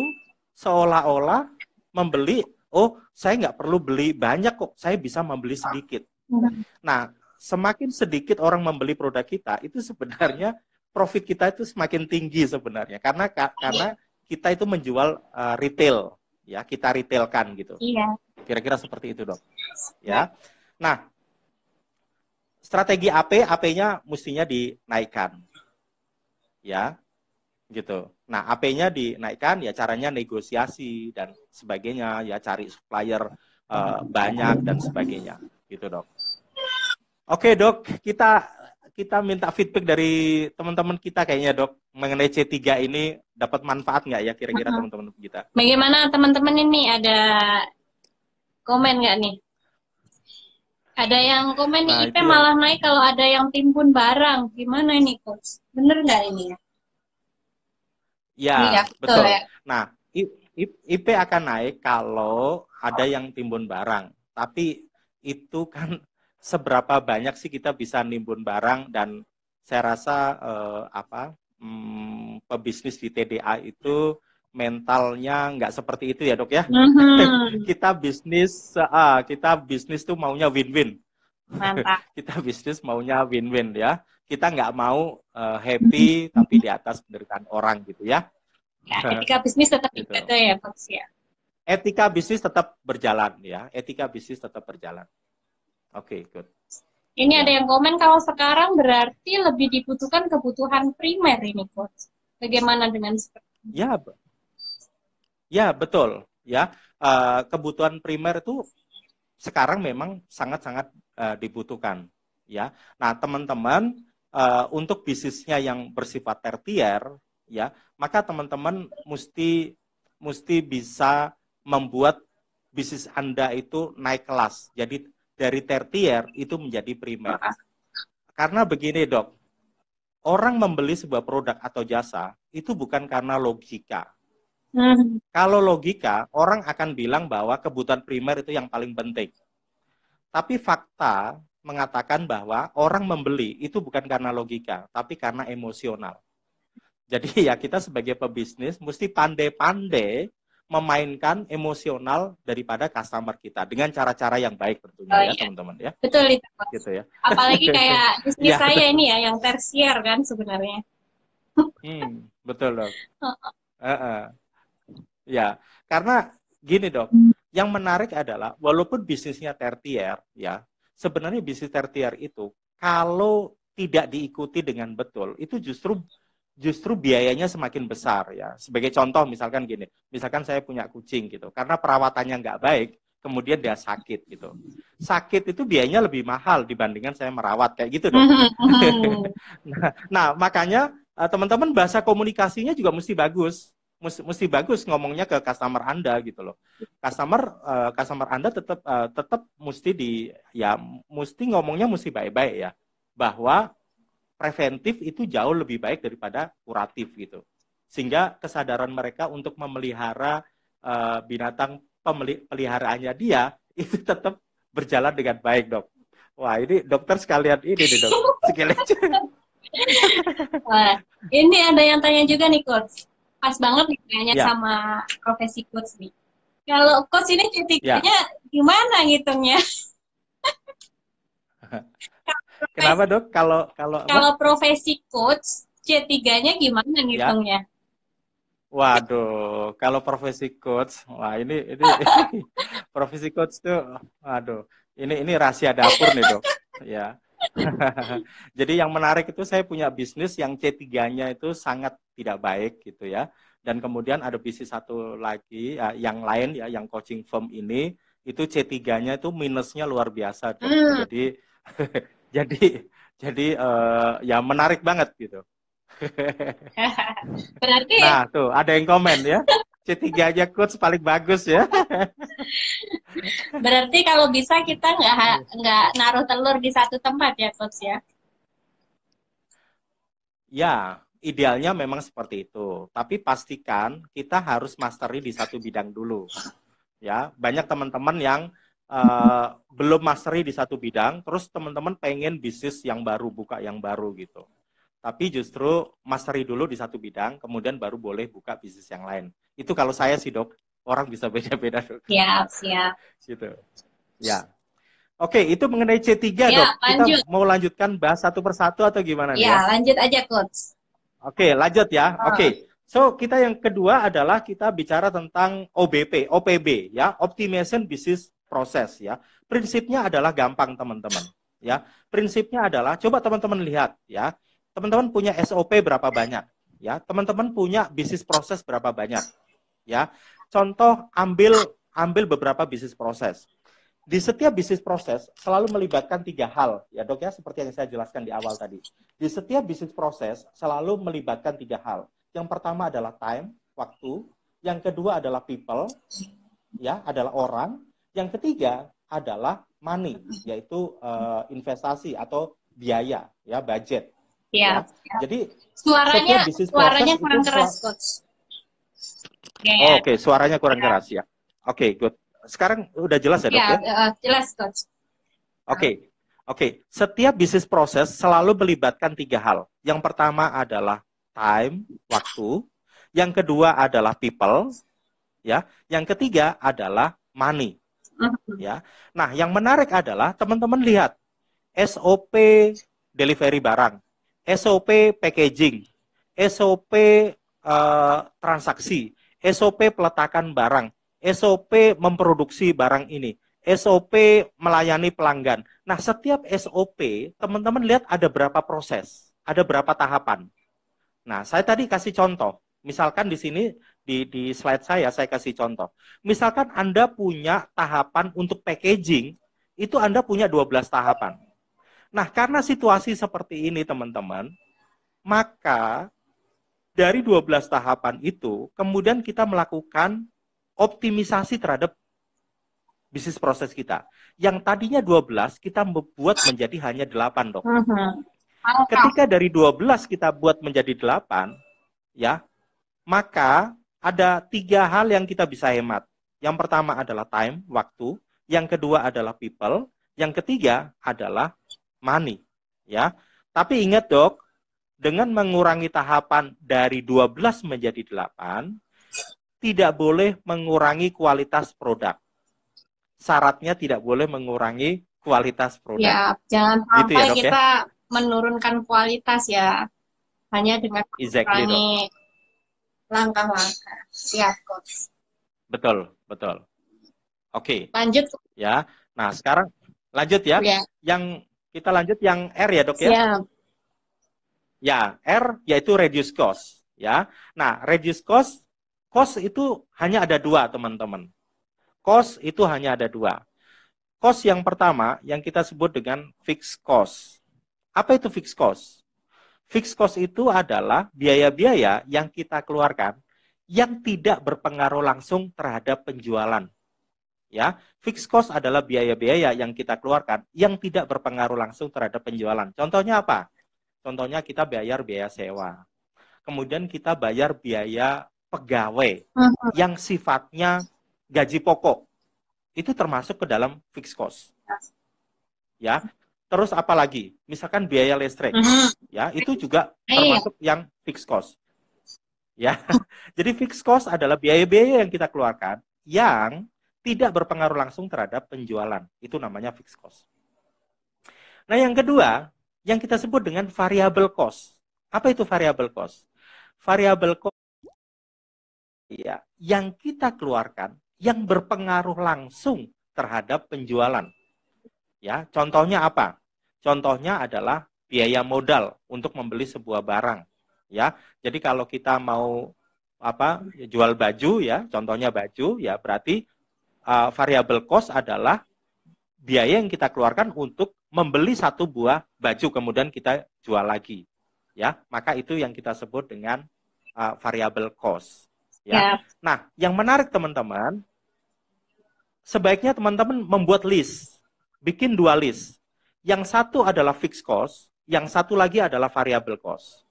seolah-olah membeli, oh saya nggak perlu beli banyak kok, saya bisa membeli sedikit. Nah, semakin sedikit orang membeli produk kita, itu sebenarnya profit kita itu semakin tinggi sebenarnya. Karena kita itu menjual retail, ya kita retailkan gitu. Iya. Kira-kira seperti itu, Dok. Ya. Nah, strategi AP-nya mestinya dinaikkan. Ya, gitu. Nah, AP-nya dinaikkan, ya caranya negosiasi dan sebagainya, ya cari supplier banyak dan sebagainya, gitu, Dok. Oke, Dok, kita minta feedback dari teman-teman kita kayaknya, Dok, mengenai C3 ini dapat manfaat nggak ya kira-kira teman-teman kita? Bagaimana teman-teman ini, ada komen nggak nih? Ada yang komen nih, Nah, IP itu yang malah naik kalau ada yang timbun barang. Gimana ini, Coach? Bener nggak ini ya? Iya, ya, betul betul. ya. Nah, IP akan naik kalau ada yang timbun barang. Tapi itu kan seberapa banyak sih kita bisa nimbun barang, dan saya rasa pebisnis di TDA itu mentalnya nggak seperti itu ya, Dok ya. Mhm. Kita bisnis tuh maunya win-win. Mantap. Kita bisnis maunya win-win ya. Kita nggak mau happy tapi di atas penderitaan orang gitu ya. Ya, etika bisnis tetap Gitu. dijaga ya, Coach ya. Etika bisnis tetap berjalan ya. Etika bisnis tetap berjalan. Oke, good. Ini ada Ya. yang komen kalau sekarang berarti lebih dibutuhkan kebutuhan primer ini, Coach. Bagaimana dengan seperti ini? Ya, ya betul ya. Kebutuhan primer itu sekarang memang sangat-sangat dibutuhkan ya. Nah, teman-teman untuk bisnisnya yang bersifat tertier ya, maka teman-teman mesti bisa membuat bisnis Anda itu naik kelas. Jadi dari tertier itu menjadi primer. Karena begini, Dok. Orang membeli sebuah produk atau jasa itu bukan karena logika. Hmm. Kalau logika, orang akan bilang bahwa kebutuhan primer itu yang paling penting. Tapi fakta mengatakan bahwa orang membeli itu bukan karena logika, tapi karena emosional. Jadi ya kita sebagai pebisnis mesti pandai-pandai memainkan emosional daripada customer kita dengan cara-cara yang baik Oh tentunya ya iya, teman-teman ya. betul itu, Coach. Gitu ya. Apalagi kayak bisnis Ya, saya ini ya, yang tersier kan sebenarnya. betul dok. Ya, karena gini dok, yang menarik adalah walaupun bisnisnya tertier ya, sebenarnya bisnis tertier itu kalau tidak diikuti dengan betul, itu justru biayanya semakin besar ya. Sebagai contoh misalkan gini, misalkan saya punya kucing gitu, karena perawatannya nggak baik, kemudian dia sakit gitu. Sakit itu biayanya lebih mahal dibandingkan saya merawat kayak gitu dok. Nah, makanya teman-teman bahasa komunikasinya juga mesti bagus. Mesti bagus ngomongnya ke customer Anda gitu loh. Customer Anda tetap mesti mesti ngomongnya mesti baik-baik ya. Bahwa preventif itu jauh lebih baik daripada kuratif gitu. Sehingga kesadaran mereka untuk memelihara binatang peliharaannya dia itu tetap berjalan dengan baik, Dok. Wah, ini dokter sekalian ini nih, Dok. Sekalian. Wah, ini ada yang tanya juga nih, Coach. Pas banget nih kayaknya Ya, sama profesi Coach nih. Kalau Coach ini ya. C3-nya gimana ngitungnya? Kenapa, Profesi- Dok? Kalau apa? Kalau profesi Coach, C3-nya gimana Ya. ngitungnya? Waduh, kalau profesi coach, wah ini profesi coach tuh, waduh, ini rahasia dapur nih, Dok. Ya. Jadi yang menarik itu saya punya bisnis yang C3-nya itu sangat tidak baik gitu ya. Dan kemudian ada bisnis satu lagi yang lain ya, yang coaching firm ini itu C3-nya itu minusnya luar biasa, Dok. Hmm. Jadi jadi ya menarik banget gitu. Berarti Nah, tuh ada yang komen ya. C3 aja coach paling bagus ya. berarti kalau bisa kita nggak naruh telur di satu tempat ya, Coach ya. Ya, idealnya memang seperti itu. Tapi pastikan kita harus mastery di satu bidang dulu. Ya, banyak teman-teman yang belum mastery di satu bidang, terus teman-teman pengen bisnis yang baru, buka yang baru gitu. Tapi justru mastery dulu di satu bidang, kemudian baru boleh buka bisnis yang lain. Itu kalau saya sih, Dok. Orang bisa beda-beda, Dok. Siap, siap. Gitu. Ya. Oke, itu mengenai C3, Ya, Dok. Kita lanjut. mau lanjutkan bahas satu persatu atau gimana nih Ya, ya? lanjut aja, Coach. Oke, lanjut ya. Ah. Oke. So, kita yang kedua adalah kita bicara tentang OPB ya, Optimization Business Process ya. Prinsipnya adalah gampang, teman-teman. Ya. Prinsipnya adalah coba teman-teman lihat ya. Teman-teman punya SOP berapa banyak? Ya, teman-teman punya bisnis proses berapa banyak? Ya. Contoh ambil beberapa bisnis proses. Di setiap bisnis proses selalu melibatkan 3 hal, ya dok ya, seperti yang saya jelaskan di awal tadi. Di setiap bisnis proses selalu melibatkan 3 hal. Yang pertama adalah time, waktu. Yang kedua adalah people, ya, adalah orang. Yang ketiga adalah money, yaitu investasi atau biaya, ya, budget. Ya. Ya. Jadi Suaranya setiap bisnis suaranya proses kurang itu keras, Coach. Oke, suaranya kurang keras ya. Oke, good. Sekarang udah jelas ya, Dok ya? Jelas, Coach. Oke. Setiap bisnis proses selalu melibatkan 3 hal. Yang pertama adalah time, waktu. Yang kedua adalah people, ya. Yang ketiga adalah money, ya. Nah, yang menarik adalah teman-teman lihat SOP delivery barang, SOP packaging, SOP transaksi, SOP peletakan barang, SOP memproduksi barang ini, SOP melayani pelanggan. Nah, setiap SOP, teman-teman lihat ada berapa proses, ada berapa tahapan. Nah, saya tadi kasih contoh. Misalkan di sini, di slide saya kasih contoh. Misalkan Anda punya tahapan untuk packaging, itu Anda punya 12 tahapan. Nah, karena situasi seperti ini, teman-teman, maka dari 12 tahapan itu, kemudian kita melakukan optimisasi terhadap bisnis proses kita. Yang tadinya 12, kita membuat menjadi hanya 8, Dok. Ketika dari 12 kita buat menjadi 8, ya, maka ada 3 hal yang kita bisa hemat. Yang pertama adalah time, waktu. Yang kedua adalah people. Yang ketiga adalah money. Ya. Tapi ingat, Dok, dengan mengurangi tahapan dari 12 menjadi 8, tidak boleh mengurangi kualitas produk. Syaratnya tidak boleh mengurangi kualitas produk. Ya, jangan sampai gitu ya, Dok, kita menurunkan kualitas ya. Hanya dengan mengurangi langkah-langkah. Siap, Coach. Betul. Oke. Lanjut. Ya. Nah, sekarang lanjut ya. Yang kita lanjut yang R ya, Dok ya. Siap. Ya, R yaitu reduce cost, ya. Nah, reduce cost itu hanya ada 2, teman-teman. Cost itu hanya ada 2. Cost yang pertama yang kita sebut dengan fixed cost. Apa itu fixed cost? Fixed cost itu adalah biaya-biaya yang kita keluarkan yang tidak berpengaruh langsung terhadap penjualan. Ya, fixed cost adalah biaya-biaya yang kita keluarkan yang tidak berpengaruh langsung terhadap penjualan. Contohnya apa? Contohnya kita bayar biaya sewa. Kemudian kita bayar biaya pegawai yang sifatnya gaji pokok. Itu termasuk ke dalam fixed cost. Ya. Terus apa lagi? Misalkan biaya listrik, ya, itu juga termasuk yang fixed cost. Ya. Jadi fixed cost adalah biaya-biaya yang kita keluarkan yang tidak berpengaruh langsung terhadap penjualan. Itu namanya fixed cost. Nah, yang kedua, yang kita sebut dengan variable cost. Apa itu variable cost? Variable cost ya, yang kita keluarkan yang berpengaruh langsung terhadap penjualan. Ya, contohnya apa? Contohnya adalah biaya modal untuk membeli sebuah barang. Ya, jadi kalau kita mau jual baju ya, contohnya baju ya, berarti variable cost adalah biaya yang kita keluarkan untuk membeli satu buah baju kemudian kita jual lagi. Ya, maka itu yang kita sebut dengan variable cost. Ya. Nah, yang menarik teman-teman, sebaiknya teman-teman membuat list. Bikin 2 list. Yang satu adalah fixed cost, yang satu lagi adalah variable cost.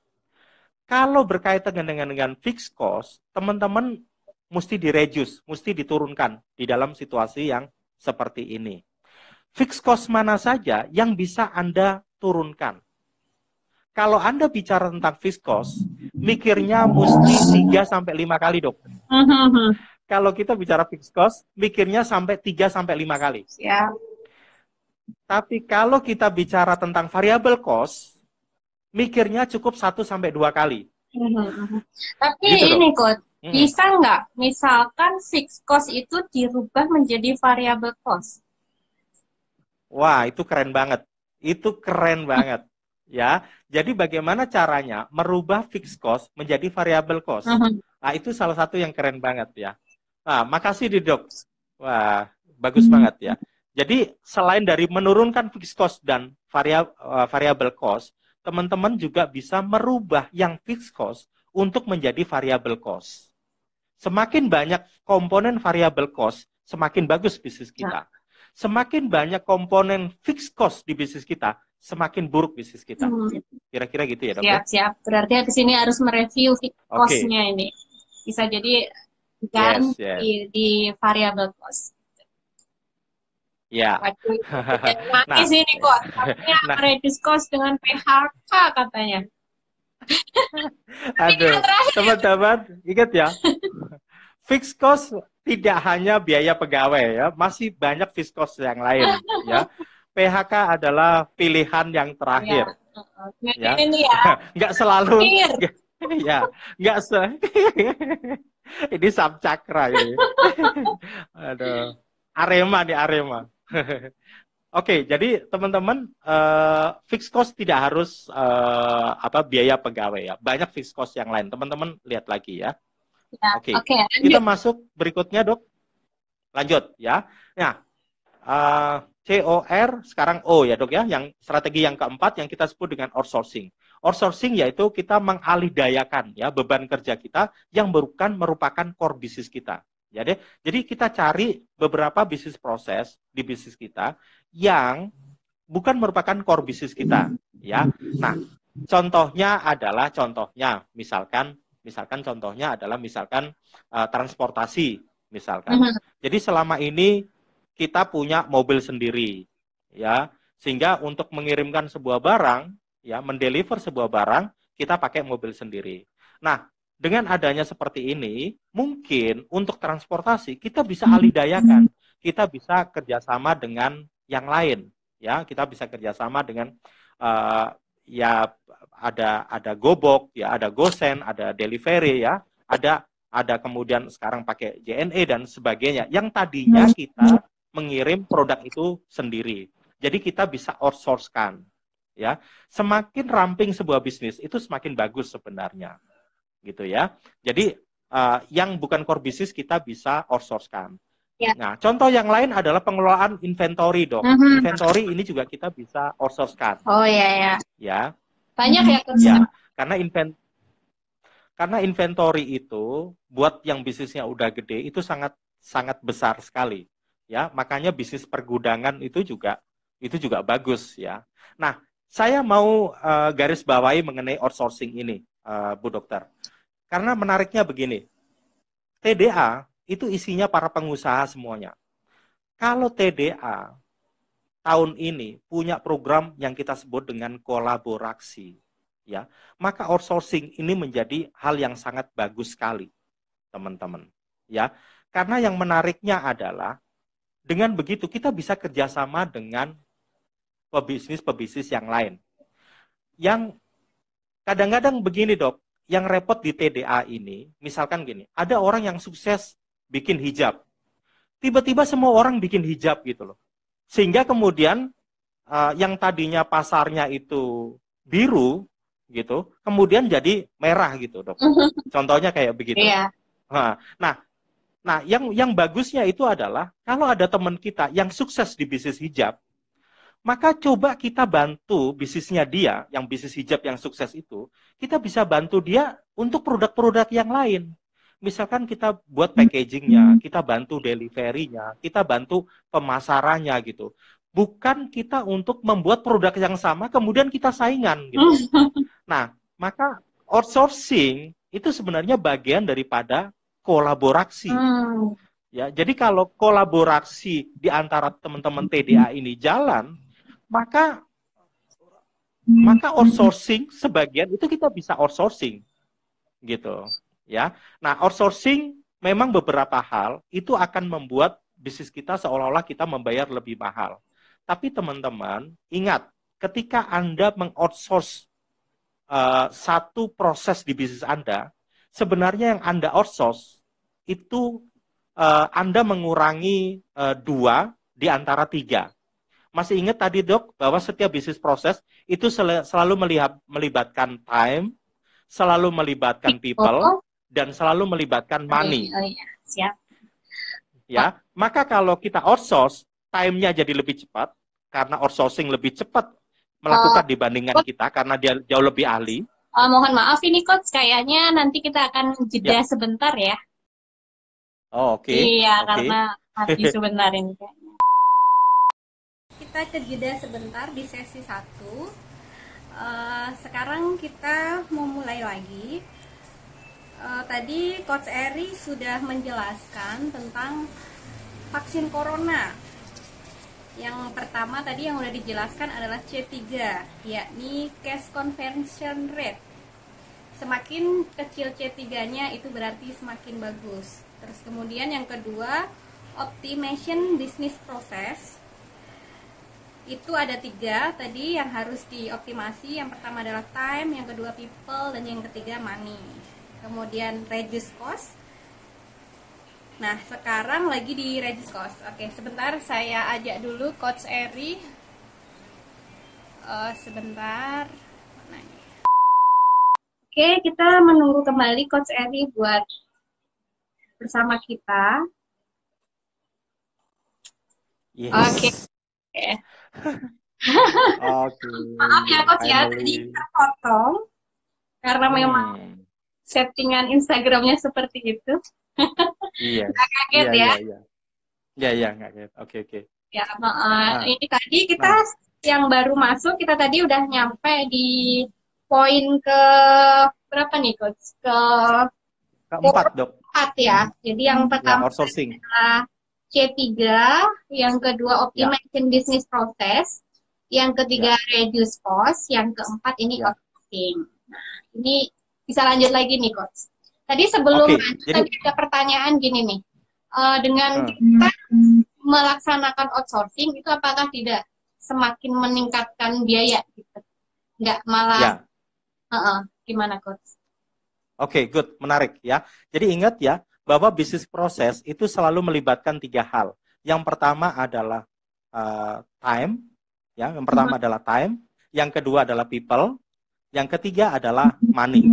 Kalau berkaitan dengan fixed cost, teman-teman mesti direduce, mesti diturunkan di dalam situasi yang seperti ini. Fixed cost mana saja yang bisa Anda turunkan? Kalau Anda bicara tentang fixed cost, mikirnya mesti 3-5 kali, Dok. Kalau kita bicara fixed cost, mikirnya sampai 3-5 kali. Ya. Tapi kalau kita bicara tentang variable cost, mikirnya cukup 1-2 kali. Tapi gitu, ini, Coach, bisa nggak misalkan fixed cost itu dirubah menjadi variable cost? Wah, itu keren banget. Itu keren banget. Ya, jadi bagaimana caranya merubah fixed cost menjadi variable cost? Nah, itu salah satu yang keren banget ya. Nah, makasih Dok. Wah, bagus banget ya. Jadi selain dari menurunkan fixed cost dan variable cost, teman-teman juga bisa merubah yang fixed cost untuk menjadi variable cost. Semakin banyak komponen variable cost, semakin bagus bisnis kita. Semakin banyak komponen fixed cost di bisnis kita, semakin buruk bisnis kita. Kira-kira gitu ya, Dok? Siap. Berarti habis ini harus mereview cost-nya ini. Bisa jadi ganti di variable cost. Ya. Nangis ini kok. Katanya reduce cost dengan PHK katanya. Aduh, teman-teman, ingat ya. Fixed cost tidak hanya biaya pegawai ya, masih banyak fixed cost yang lain ya. PHK adalah pilihan yang terakhir. Ya. Nggak selalu ya, nggak ini subcakra ini. Aduh. Arema nih, Arema. Oke, jadi teman-teman, fixed cost tidak harus biaya pegawai ya. Banyak fixed cost yang lain. Teman-teman lihat lagi ya. Oke. Kita masuk berikutnya, Dok. Lanjut ya. Nah, COR sekarang O ya, Dok ya. Yang strategi yang keempat yang kita sebut dengan outsourcing. Outsourcing yaitu kita mengalihdayakan ya beban kerja kita yang bukan merupakan core bisnis kita. Jadi kita cari beberapa bisnis proses di bisnis kita yang bukan merupakan core bisnis kita, ya. Nah, contohnya misalkan transportasi, misalkan. Jadi selama ini kita punya mobil sendiri, ya, sehingga untuk mengirimkan sebuah barang, ya, mendeliver sebuah barang, kita pakai mobil sendiri. Nah, dengan adanya seperti ini, mungkin untuk transportasi kita bisa alihdayakan, kita bisa kerjasama dengan yang lain, ya, kita bisa kerjasama dengan ya ada Gobok, ya, ada GoSend, ada Delivery, ya, ada kemudian sekarang pakai JNE dan sebagainya, yang tadinya kita mengirim produk itu sendiri, jadi kita bisa outsource-kan, ya. Semakin ramping sebuah bisnis itu semakin bagus sebenarnya. Gitu ya. Jadi yang bukan core bisnis kita bisa outsource-kan. Ya. Nah, contoh yang lain adalah pengelolaan inventory, Dok. Inventory ini juga kita bisa outsource-kan. Oh ya. Ya. Banyak ya, ya. Karena inventory itu buat yang bisnisnya udah gede itu sangat sangat besar sekali. Ya, makanya bisnis pergudangan itu juga bagus ya. Nah, saya mau garis bawahi mengenai outsourcing ini, Bu Dokter. Karena menariknya begini, TDA itu isinya para pengusaha semuanya. Kalau TDA tahun ini punya program yang kita sebut dengan kolaborasi, ya, maka outsourcing ini menjadi hal yang sangat bagus sekali, teman-teman. Ya, karena yang menariknya adalah dengan begitu kita bisa kerjasama dengan pebisnis yang lain. Yang kadang-kadang begini, Dok. Yang repot di TDA ini, misalkan gini, ada orang yang sukses bikin hijab. Tiba-tiba semua orang bikin hijab gitu loh. Sehingga kemudian yang tadinya pasarnya itu biru gitu, kemudian jadi merah gitu, Dok. Contohnya kayak begitu. Iya. Nah, yang bagusnya itu adalah kalau ada teman kita yang sukses di bisnis hijab, maka coba kita bantu bisnisnya dia, yang bisnis hijab yang sukses itu, kita bisa bantu dia untuk produk-produk yang lain. Misalkan kita buat packagingnya, kita bantu delivery-nya, kita bantu pemasarannya gitu. Bukan kita untuk membuat produk yang sama, kemudian kita saingan gitu. Nah, maka outsourcing itu sebenarnya bagian daripada kolaborasi. Ya, jadi kalau kolaborasi di antara teman-teman TDA ini jalan, maka outsourcing sebagian itu kita bisa outsourcing gitu ya. Nah, outsourcing memang beberapa hal itu akan membuat bisnis kita seolah-olah kita membayar lebih mahal. Tapi teman-teman ingat, ketika Anda mengoutsource satu proses di bisnis Anda, sebenarnya yang Anda outsource itu Anda mengurangi 2 di antara 3. Masih ingat tadi, Dok, bahwa setiap bisnis proses itu selalu melibatkan time, selalu melibatkan people, dan selalu melibatkan money. Oh iya, siap. Ya, maka kalau kita outsource, time-nya jadi lebih cepat, karena outsourcing lebih cepat melakukan dibandingkan kita, karena dia jauh lebih ahli. Mohon maaf ini, Coach, kayaknya nanti kita akan jeda sebentar ya. Oh, oke. Iya, karena habis sebentar ini. kita ke jeda sebentar di sesi 1. Sekarang kita mau mulai lagi. Tadi Coach Eri sudah menjelaskan tentang vaksin corona. Yang pertama tadi yang udah dijelaskan adalah C3, yakni case conversion rate. Semakin kecil C3-nya itu berarti semakin bagus. Terus kemudian yang kedua, optimization business process. Itu ada 3 tadi yang harus dioptimasi. Yang pertama adalah time, yang kedua people, dan yang ketiga money. Kemudian reduce cost. Nah, sekarang lagi di reduce cost. Oke, sebentar saya ajak dulu Coach Eri. Sebentar. Mana ini? Oke, kita menunggu kembali Coach Eri buat bersama kita. Yes. Oke. Oke. Maaf ya Coach ya, tadi terpotong karena memang settingan Instagramnya seperti itu. Iya. Nggak kaget ya? Iya, nggak kaget. Oke. Ya, ini tadi kita yang baru masuk, kita tadi udah nyampe di poin ke berapa nih Coach? Keempat, Dok. 4 ya. Jadi yang pertama outsourcing adalah C3, yang kedua optimization business process, yang ketiga reduce cost, yang keempat ini outsourcing. Nah, ini bisa lanjut lagi nih Coach. Tadi sebelum tadi ada pertanyaan gini nih. Dengan kita melaksanakan outsourcing itu apakah tidak semakin meningkatkan biaya gitu? Nggak malah gimana Coach? Oke, good, menarik ya. Jadi ingat ya, bahwa bisnis proses itu selalu melibatkan 3 hal. Yang pertama adalah time, ya. Yang pertama adalah time. Yang kedua adalah people. Yang ketiga adalah money,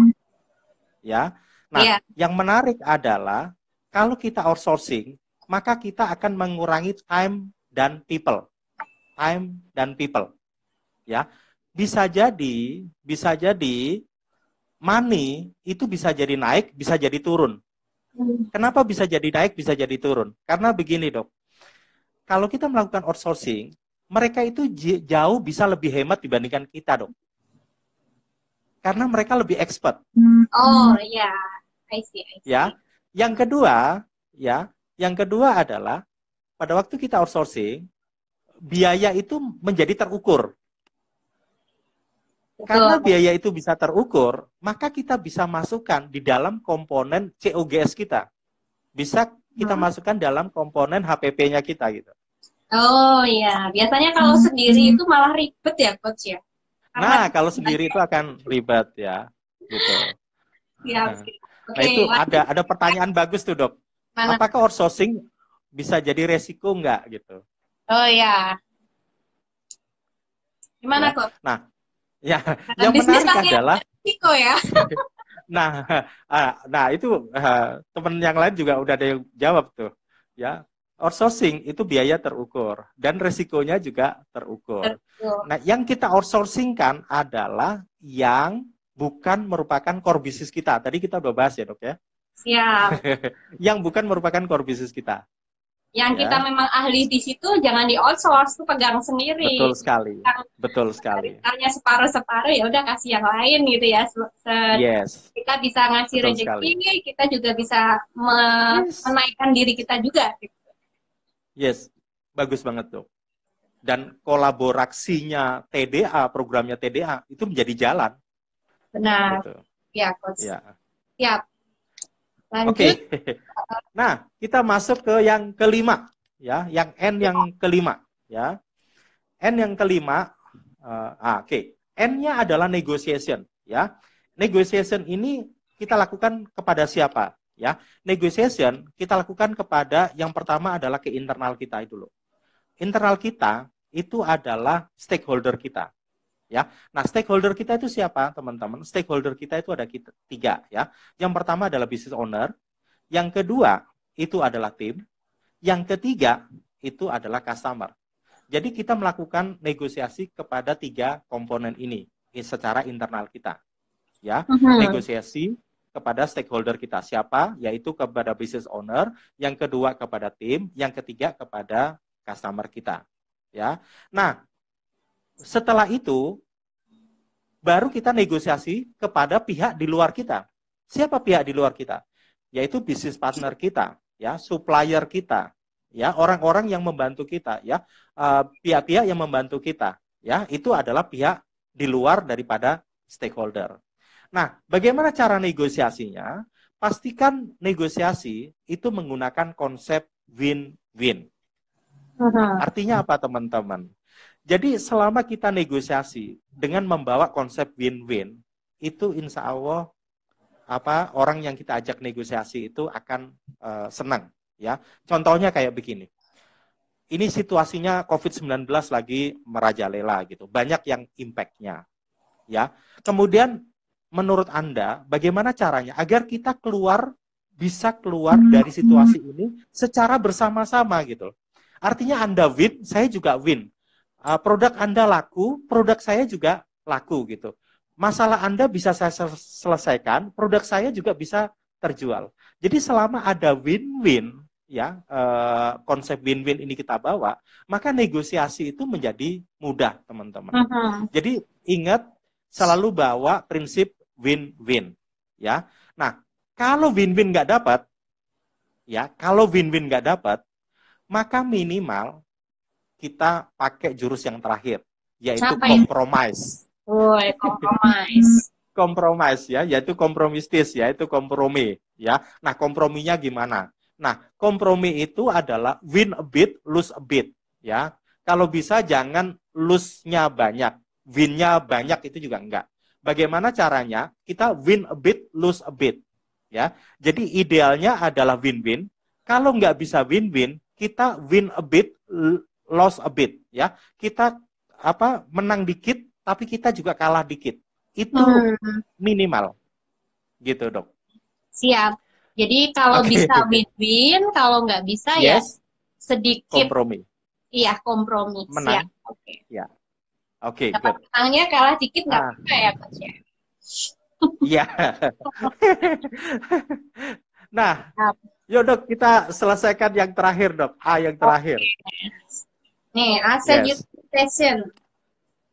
ya. Nah, yang menarik adalah kalau kita outsourcing, maka kita akan mengurangi time dan people, ya. Bisa jadi money itu bisa jadi naik, bisa jadi turun. Kenapa bisa jadi naik, bisa jadi turun? Karena begini Dok, kalau kita melakukan outsourcing, mereka itu jauh bisa lebih hemat dibandingkan kita Dok. Karena mereka lebih expert. Oh ya, I see. Ya, yang kedua adalah pada waktu kita outsourcing, biaya itu menjadi terukur. Karena biaya itu bisa terukur, maka kita bisa masukkan di dalam komponen COGS kita. Bisa kita masukkan dalam komponen HPP-nya kita gitu. Oh iya, biasanya kalau sendiri itu malah ribet ya Coach ya. Nah, kalau sendiri itu akan ribet ya, gitu. Nah, itu ada pertanyaan bagus tuh Dok. Apakah outsourcing bisa jadi resiko nggak gitu? Oh ya. Gimana kok? Nah, yang menarik adalah resiko ya. Nah itu teman yang lain juga udah ada yang jawab tuh, ya. Outsourcing itu biaya terukur dan resikonya juga terukur. Nah, yang kita outsourcingkan adalah yang bukan merupakan core bisnis kita. Tadi kita udah bahas ya Dok ya. Siap. Yang bukan merupakan core bisnis kita. Yang kita memang ahli di situ jangan di outsource, tuh pegang sendiri. Betul sekali. Betul sekali. Hanya separuh-separuh ya udah kasih yang lain gitu ya. Yes. Kita bisa ngasih rezeki, kita juga bisa menaikkan diri kita juga. Gitu. Yes, bagus banget Dok. Dan kolaborasinya TDA, programnya TDA itu menjadi jalan. Benar. Gitu. Ya, Coach. Ya. Siap. Oke. Nah, kita masuk ke yang kelima, ya, yang N yang kelima, ya. N yang kelima, oke. N-nya adalah negotiation, ya. Negotiation ini kita lakukan kepada siapa, ya? Negotiation kita lakukan kepada yang pertama adalah ke internal kita itu loh. Internal kita itu adalah stakeholder kita. Ya, nah stakeholder kita itu siapa teman-teman? Stakeholder kita itu ada 3 ya. Yang pertama adalah business owner, yang kedua itu adalah tim, yang ketiga itu adalah customer. Jadi kita melakukan negosiasi kepada 3 komponen ini secara internal kita. Ya, negosiasi kepada stakeholder kita siapa? Yaitu kepada business owner, yang kedua kepada tim, yang ketiga kepada customer kita. ya. Nah, setelah itu baru kita negosiasi kepada pihak di luar kita. Siapa pihak di luar kita? Yaitu bisnis partner kita, ya, supplier kita, ya, orang-orang yang membantu kita, ya, pihak-pihak yang membantu kita, ya, itu adalah pihak di luar daripada stakeholder. Nah, bagaimana cara negosiasinya? Pastikan negosiasi itu menggunakan konsep win-win. Artinya apa, teman-teman? Jadi selama kita negosiasi dengan membawa konsep win-win, itu insya Allah orang yang kita ajak negosiasi itu akan senang, ya. Contohnya kayak begini. Ini situasinya COVID-19 lagi merajalela gitu. Banyak yang impact-nya, ya. Kemudian menurut Anda bagaimana caranya agar kita bisa keluar dari situasi ini secara bersama-sama gitu. Artinya Anda win, saya juga win. Produk Anda laku, produk saya juga laku gitu. Masalah Anda bisa saya selesaikan, produk saya juga bisa terjual. Jadi selama ada win-win, ya, konsep win-win ini kita bawa, maka negosiasi itu menjadi mudah, teman-teman. Jadi ingat selalu bawa prinsip win-win, ya. Nah, kalau win-win nggak dapat, ya, maka minimal kita pakai jurus yang terakhir, yaitu compromise. Compromise, ya, yaitu kompromistis, yaitu kompromi, ya. Nah, komprominya gimana? Nah, kompromi itu adalah win a bit, lose a bit, ya. Kalau bisa jangan lose-nya banyak, win-nya banyak itu juga enggak. Bagaimana caranya? Kita win a bit, lose a bit, ya. Jadi idealnya adalah win-win. Kalau nggak bisa win-win, kita win a bit, loss a bit, ya. Kita menang dikit, tapi kita juga kalah dikit. Itu minimal, gitu, Dok. Siap. Jadi kalau bisa win-win, kalau nggak bisa ya sedikit kompromi. Iya, kompromi. Menang. Siap. Oke. Ya. Oke, dapat menangnya kalah dikit nggak apa-apa ya, Coach ya. Iya. Nah, yuk Dok, kita selesaikan yang terakhir, Dok. Yang terakhir. Nih, asset utilization.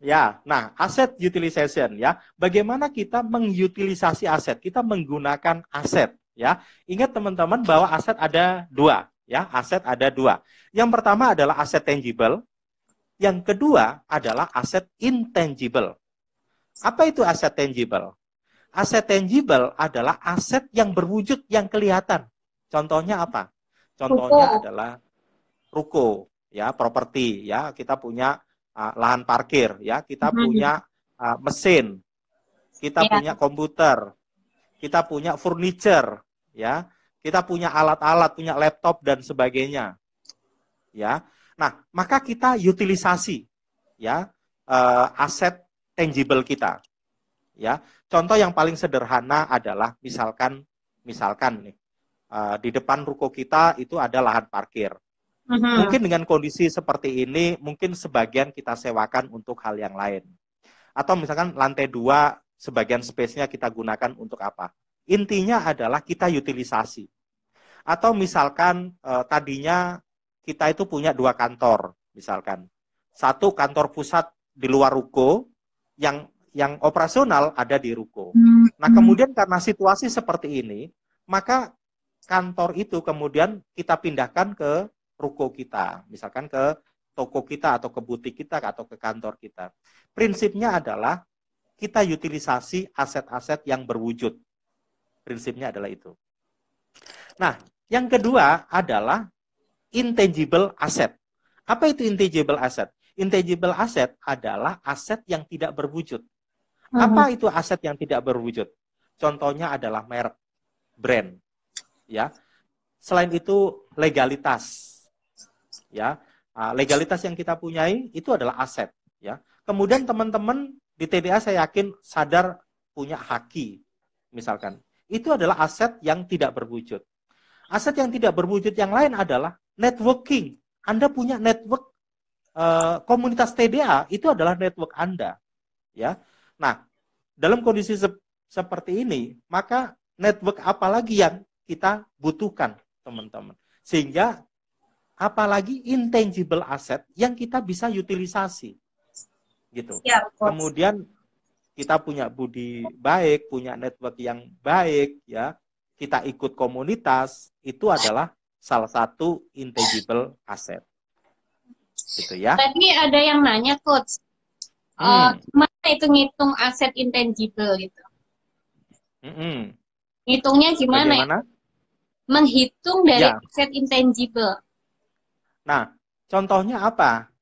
Ya, nah, asset utilization, ya. Bagaimana kita mengutilisasi aset? Kita menggunakan aset, ya. Ingat teman-teman bahwa aset ada dua, ya. Aset ada dua. Yang pertama adalah aset tangible. Yang kedua adalah aset intangible. Apa itu aset tangible? Aset tangible adalah aset yang berwujud, yang kelihatan. Contohnya apa? Contohnya adalah ruko, ya, properti, ya. Kita punya lahan parkir, ya. Kita punya mesin, kita punya komputer, kita punya furniture, ya. Kita punya alat-alat, punya laptop dan sebagainya, ya. Nah, maka kita utilisasi, ya, aset tangible kita, ya. Contoh yang paling sederhana adalah misalkan nih, di depan ruko kita itu ada lahan parkir. Mungkin dengan kondisi seperti ini, mungkin sebagian kita sewakan untuk hal yang lain. Atau misalkan lantai 2, sebagian space-nya kita gunakan untuk apa? Intinya adalah kita utilisasi. Atau misalkan tadinya kita itu punya 2 kantor, misalkan. Satu kantor pusat di luar ruko, yang operasional ada di ruko. Nah, kemudian karena situasi seperti ini, maka kantor itu kemudian kita pindahkan ke ruko kita, misalkan ke toko kita atau ke butik kita atau ke kantor kita. Prinsipnya adalah kita utilisasi aset-aset yang berwujud. Prinsipnya adalah itu. Nah, yang kedua adalah intangible asset. Apa itu intangible asset? Intangible asset adalah aset yang tidak berwujud. Apa itu aset yang tidak berwujud? Contohnya adalah merek, brand, ya. Selain itu legalitas. Ya, legalitas yang kita punyai itu adalah aset, ya. Kemudian teman-teman di TDA saya yakin sadar punya haki, misalkan. Itu adalah aset yang tidak berwujud. Aset yang tidak berwujud yang lain adalah networking. Anda punya network komunitas TDA, itu adalah network Anda, ya. Nah, dalam kondisi seperti ini, maka network apa lagi yang kita butuhkan, teman-teman? Sehingga apalagi intangible asset yang kita bisa utilisasi gitu. Siap, Coach. Kemudian kita punya budi baik, punya network yang baik, ya, kita ikut komunitas, itu adalah salah satu intangible asset, gitu ya. Tadi ada yang nanya, Coach, gimana itu ngitung aset intangible gitu? Ngitungnya gimana? Bagaimana? Menghitung dari Ya. aset intangible. Nah, contohnya apa?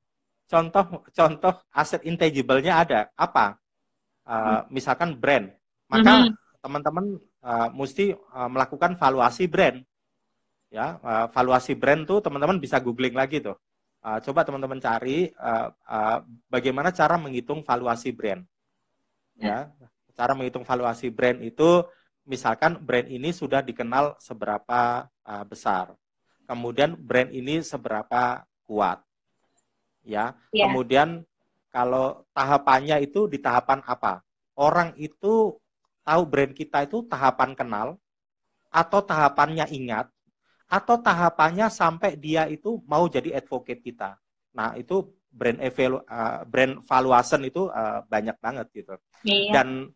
Contoh aset intangible-nya ada apa? Misalkan brand, maka teman-teman mesti melakukan valuasi brand, ya. Valuasi brand tuh teman-teman bisa googling lagi tuh. Coba teman-teman cari bagaimana cara menghitung valuasi brand, ya. Cara menghitung valuasi brand itu, misalkan brand ini sudah dikenal seberapa besar, kemudian brand ini seberapa kuat, ya. Kemudian kalau tahapannya itu di tahapan apa? Orang itu tahu brand kita itu tahapan kenal, atau tahapannya ingat, atau tahapannya sampai dia itu mau jadi advocate kita. Nah, itu brand valuation itu banyak banget gitu. Dan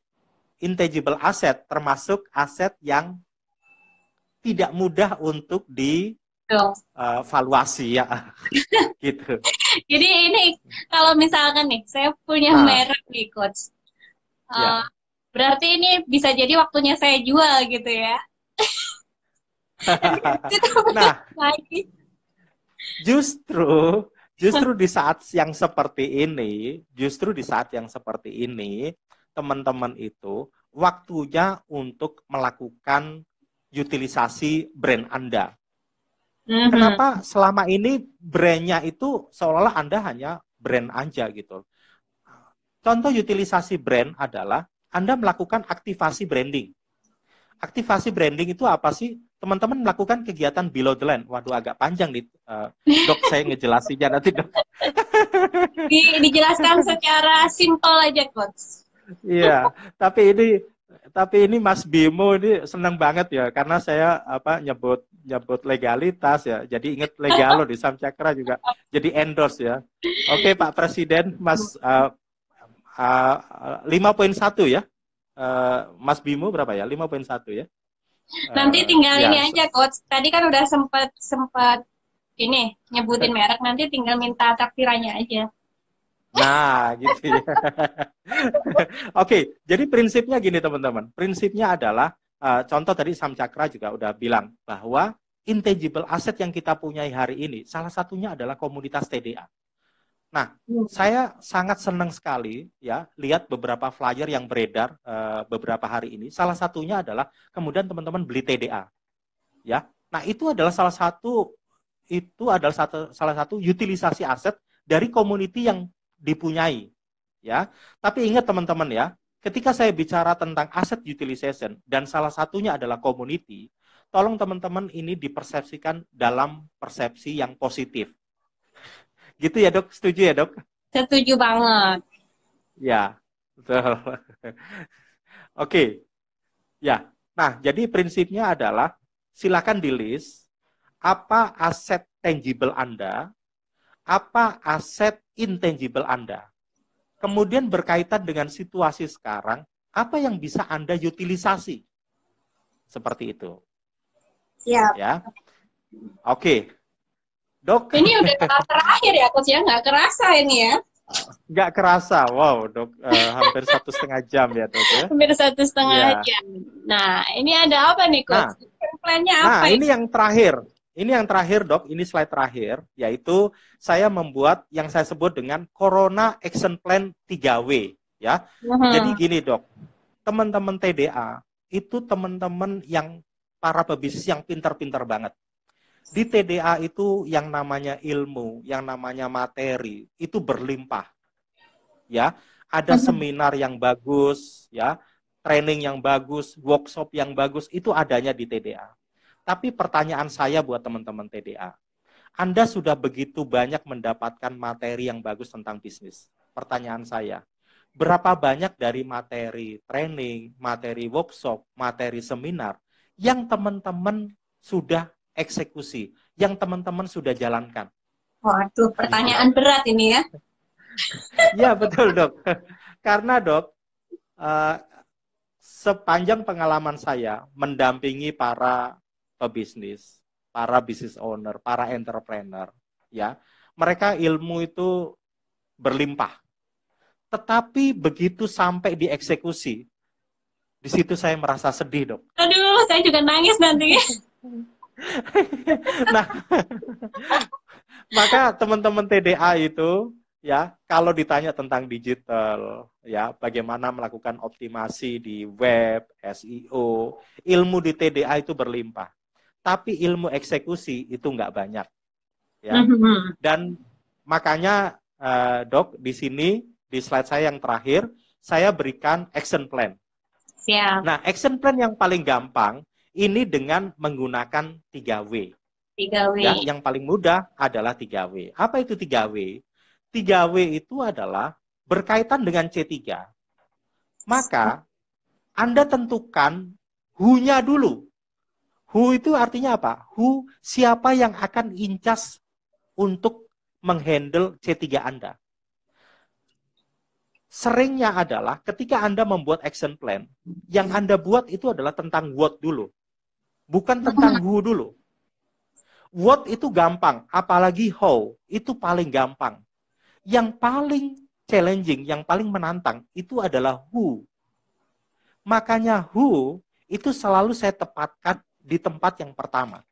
intangible asset termasuk aset yang tidak mudah untuk valuasi, ya. Gitu. Jadi ini kalau misalkan nih saya punya merek nih, Coach, berarti ini bisa jadi waktunya saya jual gitu ya. Nah, justru di saat yang seperti ini, teman-teman itu waktunya untuk melakukan utilisasi brand Anda. Kenapa selama ini brandnya itu seolah-olah Anda hanya brand aja gitu. Contoh utilisasi brand adalah Anda melakukan aktivasi branding. Aktivasi branding itu apa sih? Teman-teman melakukan kegiatan below the line. Waduh, agak panjang nih, Dok, saya ngejelasinnya nanti, Dok. Dijelaskan secara simpel aja, Coach. Iya, tapi ini Mas Bimo ini senang banget ya, karena saya nyebut legalitas ya. Jadi ingat legalo di Samcakra juga jadi endorse ya. Oke, Pak Presiden, Mas 5.1 ya. Mas Bimo berapa ya? 5.1 ya. Nanti tinggal ini aja, Coach. Tadi kan udah sempat ini nyebutin merek, nanti tinggal minta takdirannya aja. Nah, gitu ya. Oke, jadi prinsipnya gini teman-teman. Prinsipnya adalah, contoh tadi Samcakra juga udah bilang bahwa intangible asset yang kita punyai hari ini, salah satunya adalah komunitas TDA. Nah, saya sangat senang sekali ya lihat beberapa flyer yang beredar beberapa hari ini. Salah satunya adalah kemudian teman-teman beli TDA, ya. Nah, itu adalah salah satu utilisasi aset dari community yang dipunyai, ya. Tapi ingat teman-teman ya, ketika saya bicara tentang asset utilization dan salah satunya adalah community, tolong teman-teman ini dipersepsikan dalam persepsi yang positif. Gitu ya, Dok? Setuju ya, Dok? Setuju banget. Ya, betul. Oke. Ya. Nah, jadi prinsipnya adalah silakan di-list apa aset tangible Anda, apa aset intangible Anda. Kemudian berkaitan dengan situasi sekarang, apa yang bisa Anda utilisasi? Seperti itu. Siap. Ya. Oke. Dok. Ini udah terakhir ya, Coach ya? Nggak kerasa ini ya? Nggak kerasa. Wow, Dok. Hampir 1,5 jam ya, Dok. Ya? Hampir 1,5 jam. Nah, ini ada apa nih, Coach? Plan-nya apa? Nah, ini yang terakhir. Ini yang terakhir, Dok. Ini slide terakhir, yaitu saya membuat yang saya sebut dengan Corona Action Plan 3W. Ya. Jadi gini, Dok. Teman-teman TDA, itu teman-teman yang para pebisnis yang pintar-pintar banget. Di TDA itu yang namanya ilmu, yang namanya materi, itu berlimpah. Ya, ada seminar yang bagus, ya, training yang bagus, workshop yang bagus, itu adanya di TDA. Tapi pertanyaan saya buat teman-teman TDA, Anda sudah begitu banyak mendapatkan materi yang bagus tentang bisnis. Pertanyaan saya, berapa banyak dari materi training, materi workshop, materi seminar yang teman-teman sudah eksekusi, yang teman-teman sudah jalankan? Waduh, Gitu. pertanyaan berat ini ya. Ya, betul, Dok. Karena, Dok, eh, sepanjang pengalaman saya mendampingi para pebisnis, para business owner, para entrepreneur, ya, mereka ilmu itu berlimpah. Tetapi begitu sampai di eksekusi, di situ saya merasa sedih, Dok. Aduh, saya juga nangis nanti. Nah, maka teman-teman TDA itu, ya, kalau ditanya tentang digital, ya, bagaimana melakukan optimasi di web, SEO, ilmu di TDA itu berlimpah. Tapi ilmu eksekusi itu nggak banyak, ya. Dan makanya, Dok, di sini di slide saya yang terakhir, saya berikan action plan. Siap. Nah, action plan yang paling gampang ini dengan menggunakan 3W. 3W. Ya, yang paling mudah adalah 3W. Apa itu 3W? 3W itu adalah berkaitan dengan C3. Maka Anda tentukan who-nya dulu. Who itu artinya apa? Who, siapa yang akan incas untuk menghandle C3 Anda. Seringnya adalah ketika Anda membuat action plan, yang Anda buat itu adalah tentang what dulu. Bukan tentang who dulu. What itu gampang, apalagi how, itu paling gampang. Yang paling challenging, yang paling menantang, itu adalah who. Makanya who, itu selalu saya tepatkan di tempat yang pertama.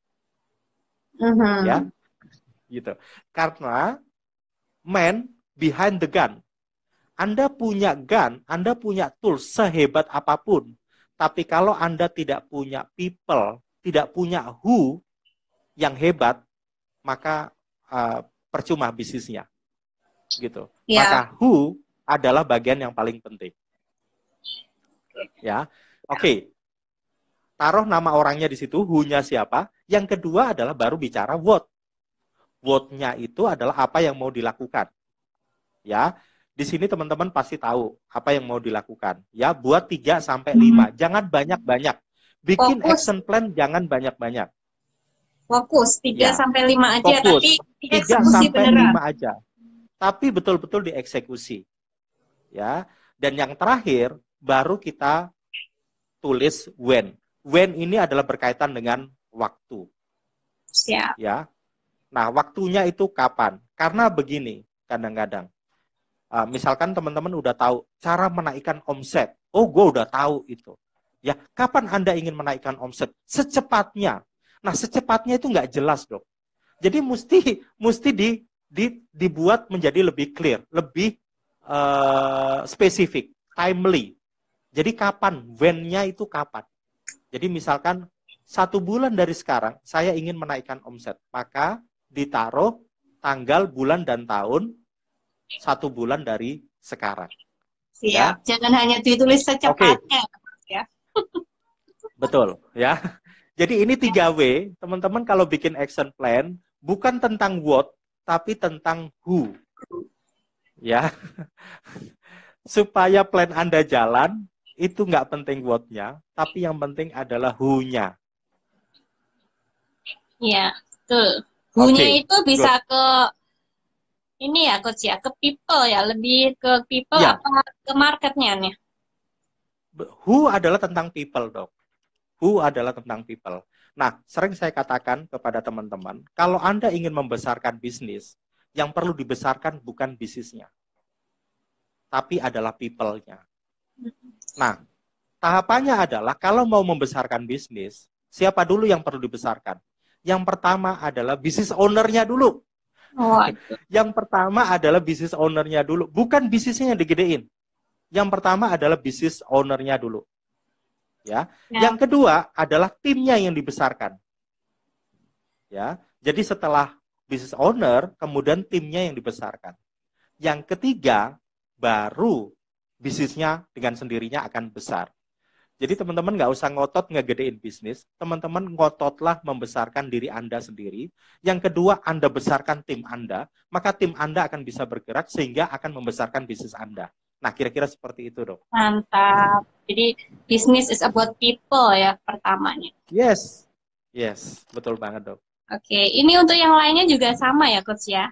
Ya, gitu. Karena man behind the gun. Anda punya gun, Anda punya tools sehebat apapun. Tapi kalau Anda tidak punya people, tidak punya who yang hebat, maka percuma bisnisnya. Gitu. Ya. Maka who adalah bagian yang paling penting. Ya. Oke. Taruh nama orangnya di situ, who-nya siapa. Yang kedua adalah baru bicara what. What-nya itu adalah apa yang mau dilakukan. Ya. Di sini teman-teman pasti tahu apa yang mau dilakukan. Ya, buat 3 sampai 5. Jangan banyak-banyak. Bikin Fokus. action plan jangan banyak-banyak. Fokus 3 Ya. sampai 5 aja, Fokus. tapi 3 dieksekusi sampai beneran. 5 aja. Tapi betul-betul dieksekusi. Ya. Dan yang terakhir baru kita tulis when. When ini adalah berkaitan dengan waktu. Siap. Ya. Nah, waktunya itu kapan? Karena begini, kadang-kadang misalkan teman-teman udah tahu cara menaikkan omset. Oh, gue udah tahu itu. Ya, kapan Anda ingin menaikkan omset? Secepatnya. Nah, secepatnya itu nggak jelas, Dok. Jadi mesti dibuat menjadi lebih clear, lebih spesifik, timely. Jadi kapan? When-nya itu kapan? Jadi misalkan 1 bulan dari sekarang saya ingin menaikkan omset, maka ditaruh tanggal, bulan, dan tahun 1 bulan dari sekarang. Siap. Ya. Jangan hanya ditulis secepatnya. Okay. Ya. Betul. Ya. Jadi ini 3W. Teman-teman kalau bikin action plan, bukan tentang what, tapi tentang who. Ya. Supaya plan Anda jalan, itu nggak penting what-nya, tapi yang penting adalah who-nya. Iya, betul. Who-nya itu bisa ke ini ya, Coach ya, ke people ya, lebih ke people ya. apa ke marketnya nih? Who adalah tentang people, Dok. Who adalah tentang people. Nah, sering saya katakan kepada teman-teman, kalau Anda ingin membesarkan bisnis, yang perlu dibesarkan bukan bisnisnya, tapi adalah people-nya. Nah, tahapannya adalah kalau mau membesarkan bisnis, siapa dulu yang perlu dibesarkan? Yang pertama adalah business owner-nya dulu. Oh, yang pertama adalah business owner-nya dulu, bukan bisnisnya yang digedein. Yang pertama adalah business owner-nya dulu. Ya. Yang kedua adalah timnya yang dibesarkan. Ya. Jadi setelah business owner, kemudian timnya yang dibesarkan. Yang ketiga, baru bisnisnya dengan sendirinya akan besar. Jadi teman-teman nggak usah ngotot ngegedein bisnis, teman-teman ngototlah membesarkan diri Anda sendiri. Yang kedua, Anda besarkan tim Anda, maka tim Anda akan bisa bergerak sehingga akan membesarkan bisnis Anda. Nah, kira-kira seperti itu, Dok. Mantap. Jadi, business is about people ya pertamanya. Yes, betul banget, Dok. Oke, ini untuk yang lainnya juga sama ya, Coach ya?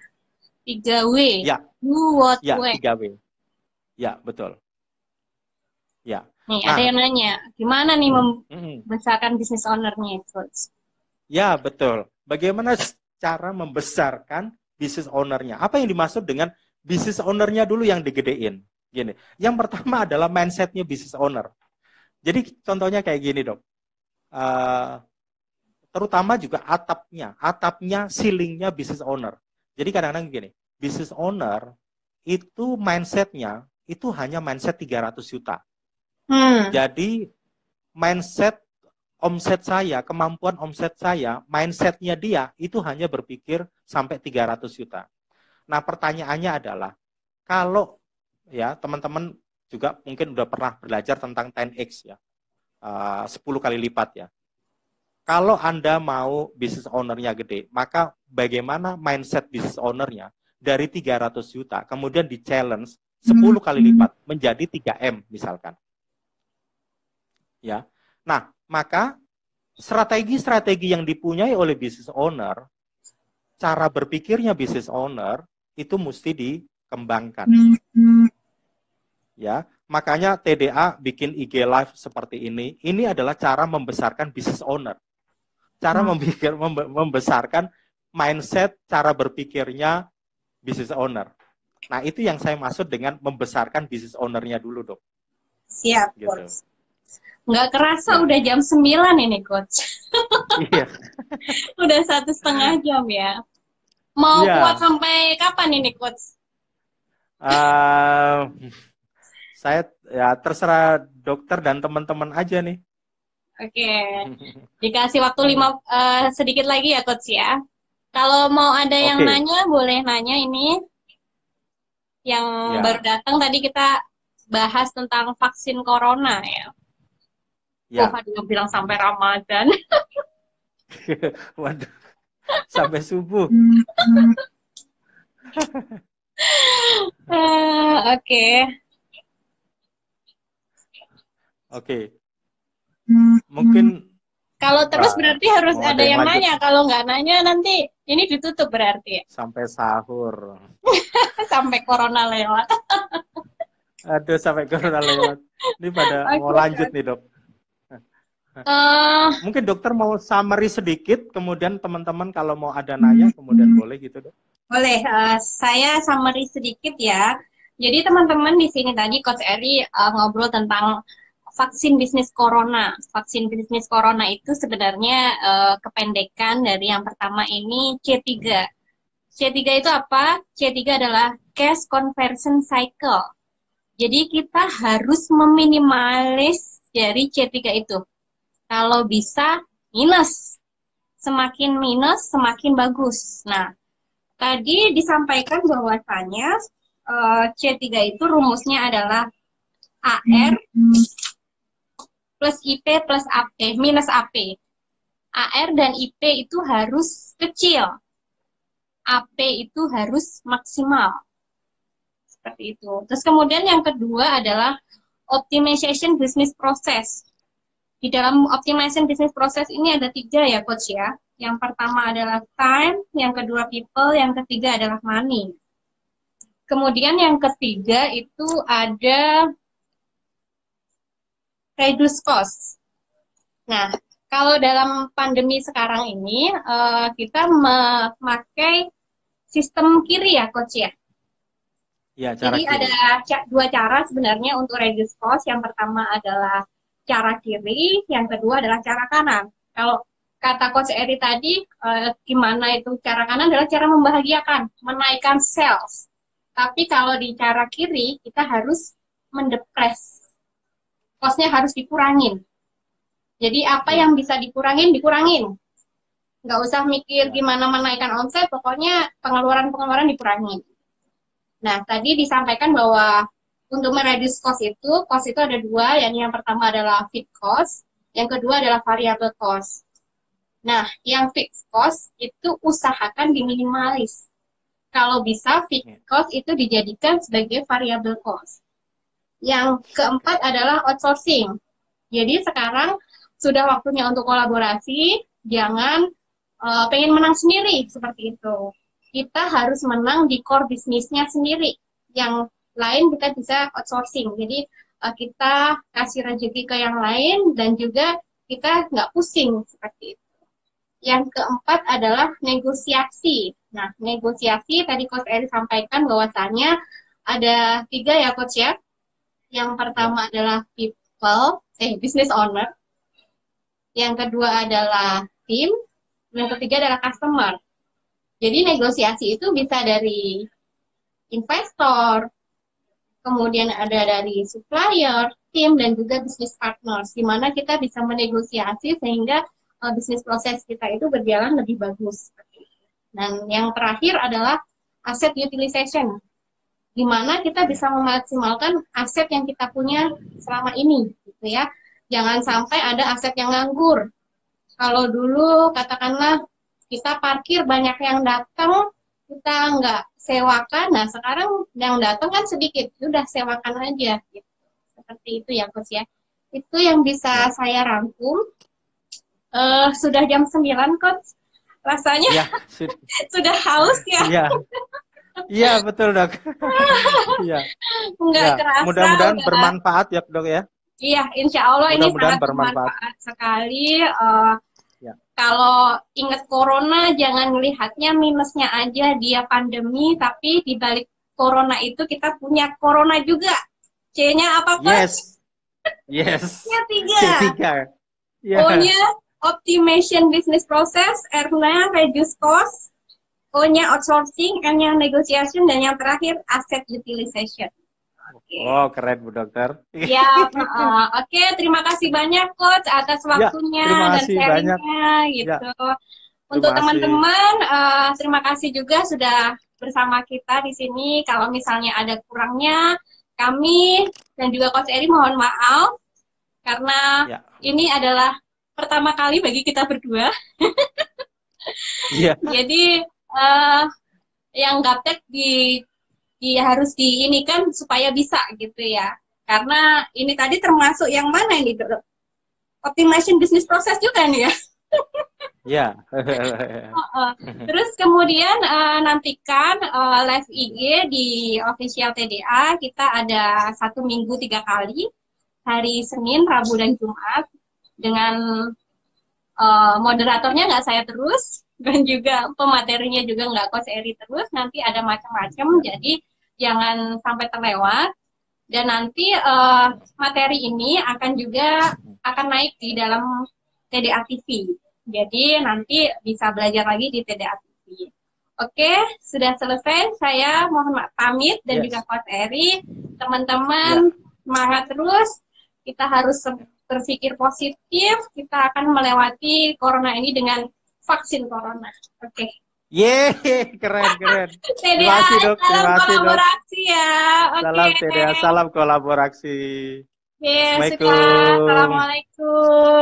3W. Ya, Do what ya when. 3W. Ya, betul. Ya. Nih, ada Nah, yang nanya, gimana nih mm, membesarkan bisnis ownernya, Coach? ya betul. Bagaimana cara membesarkan bisnis ownernya? Apa yang dimaksud dengan bisnis ownernya dulu yang digedein? Gini, yang pertama adalah mindsetnya bisnis owner. Jadi contohnya kayak gini dok. Uh, Terutama juga atapnya, ceilingnya business owner. Jadi kadang-kadang gini, business owner itu mindsetnya itu hanya mindset 300 juta. Jadi mindset omset saya, kemampuan omset saya, mindsetnya dia itu hanya berpikir sampai 300 juta. Nah pertanyaannya adalah, kalau ya teman-teman juga mungkin udah pernah belajar tentang 10x ya, 10 kali lipat ya. Kalau Anda mau bisnis ownernya gede, maka bagaimana mindset bisnis ownernya dari 300 juta, kemudian di challenge 10 kali lipat menjadi 3M misalkan. Ya. Nah, maka strategi-strategi yang dipunyai oleh bisnis owner, cara berpikirnya bisnis owner itu mesti dikembangkan. Ya, makanya TDA bikin IG Live seperti ini. Ini adalah cara membesarkan bisnis owner. Cara membesarkan mindset, cara berpikirnya business owner. Nah, itu yang saya maksud dengan membesarkan business owner-nya dulu, dok. Siap, gitu. Coach. Nggak kerasa ya. Udah jam 9 ini, Coach. Iya. Udah 1,5 jam ya. Mau kuat sampai kapan ini, Coach? Saya ya terserah dokter dan teman-teman aja nih. Oke, dikasih waktu sedikit lagi ya, Coach ya. Kalau mau ada yang nanya, boleh nanya ini. Yang baru datang tadi kita bahas tentang vaksin corona ya. Wah, ada yang bilang sampai Ramadan. Waduh, sampai subuh. Oke. Mungkin kalau terus berarti harus ada yang nanya. Kalau nggak nanya nanti ini ditutup berarti. Sampai sahur. Sampai corona lewat. Aduh, sampai corona lewat. Ini pada mau lanjut nih, dok. Mungkin dokter mau summary sedikit, kemudian teman-teman kalau mau ada nanya, kemudian boleh gitu, dok. Boleh, saya summary sedikit ya. Jadi teman-teman di sini tadi Coach Eri ngobrol tentang vaksin bisnis corona. Vaksin bisnis corona itu sebenarnya kependekan dari yang pertama ini C3. C3 itu apa? C3 adalah cash conversion cycle. Jadi kita harus meminimalis dari C3 itu. Kalau bisa minus. Semakin minus, semakin bagus. Nah, tadi disampaikan bahwasanya C3 itu rumusnya adalah AR plus IP plus AP, minus AP. AR dan IP itu harus kecil. AP itu harus maksimal. Seperti itu. Terus kemudian yang kedua adalah optimization business process. Di dalam optimization business process ini ada 3 ya, Coach ya. Yang pertama adalah time, yang kedua people, yang ketiga adalah money. Kemudian yang ketiga itu ada reduce cost. Nah, kalau dalam pandemi sekarang ini, kita memakai sistem kiri ya, Coach ya? Ya, cara jadi kiri. Ada 2 cara sebenarnya untuk reduce cost. Yang pertama adalah cara kiri, yang kedua adalah cara kanan. Kalau kata Coach Eri tadi, gimana itu cara kanan adalah cara membahagiakan, menaikkan sales. Tapi kalau di cara kiri, kita harus mendepres. Cost-nya harus dikurangin. Jadi apa yang bisa dikurangin, dikurangin. Nggak usah mikir gimana menaikkan omset, pokoknya pengeluaran-pengeluaran dikurangin. Nah, tadi disampaikan bahwa untuk mereduce cost itu ada 2, yang pertama adalah fixed cost, yang kedua adalah variable cost. Nah, yang fixed cost itu usahakan diminimalis. Kalau bisa, fixed cost itu dijadikan sebagai variable cost. Yang keempat adalah outsourcing. Jadi sekarang sudah waktunya untuk kolaborasi, jangan pengen menang sendiri seperti itu. Kita harus menang di core bisnisnya sendiri. Yang lain kita bisa outsourcing. Jadi kita kasih rezeki ke yang lain dan juga kita nggak pusing seperti itu. Yang keempat adalah negosiasi. Nah, negosiasi tadi Coach Eri sampaikan bahwasannya ada 3 ya Coach ya. Yang pertama adalah people, business owner. Yang kedua adalah tim. Yang ketiga adalah customer. Jadi negosiasi itu bisa dari investor, kemudian ada dari supplier, tim, dan juga business partners, di mana kita bisa menegosiasi sehingga bisnis proses kita itu berjalan lebih bagus. Dan yang terakhir adalah asset utilization, di mana kita bisa memaksimalkan aset yang kita punya selama ini, gitu ya. Jangan sampai ada aset yang nganggur. Kalau dulu katakanlah kita parkir banyak yang datang, kita nggak sewakan, nah sekarang yang datang kan sedikit, udah sewakan aja. Gitu. Seperti itu ya Coach ya. Itu yang bisa saya rangkum. Sudah jam 9 Coach, rasanya ya, sudah haus ya. Iya, iya betul Dok. Iya. Nggak kerasa. Mudah-mudahan bermanfaat ya Dok ya. Iya, insya Allah ini sangat bermanfaat sekali. Kalau ingat corona, jangan melihatnya minusnya aja, dia pandemi, tapi di balik corona itu kita punya corona juga. C-nya apa Coach? Yes. C3. O-nya optimization business process, R-nya reduce cost, O-nya outsourcing, N-nya negotiation, dan yang terakhir asset utilization. Oh, keren Bu Dokter. Ya, oke. Terima kasih banyak Coach atas waktunya dan sharingnya gitu. Untuk teman-teman, terima kasih juga sudah bersama kita di sini. Kalau misalnya ada kurangnya, kami dan juga Coach Eri mohon maaf karena ini adalah pertama kali bagi kita berdua. Jadi yang gaptek harus ini kan supaya bisa gitu ya. Karena ini tadi termasuk yang mana ini Dok? Optimization business process juga nih ya. Iya. Terus kemudian nantikan live IG di official TDA. Kita ada 1 minggu 3 kali. Hari Senin, Rabu, dan Jumat. Dengan moderatornya nggak saya terus. Dan juga pematerinya juga nggak Coach Eri terus. Nanti ada macam-macam. Jadi jangan sampai terlewat. Dan nanti materi ini akan naik di dalam TDA TV. Jadi nanti bisa belajar lagi di TDA TV. Oke, sudah selesai. Saya mohon pamit dan juga Coach Eri. Teman-teman semangat terus. Kita harus berpikir positif. Kita akan melewati corona ini dengan vaksin corona. Oke. Yeay, keren. Terima kasih Dok. Salam kolaborasi ya. Salam TDA, salam kolaborasi. Assalamualaikum.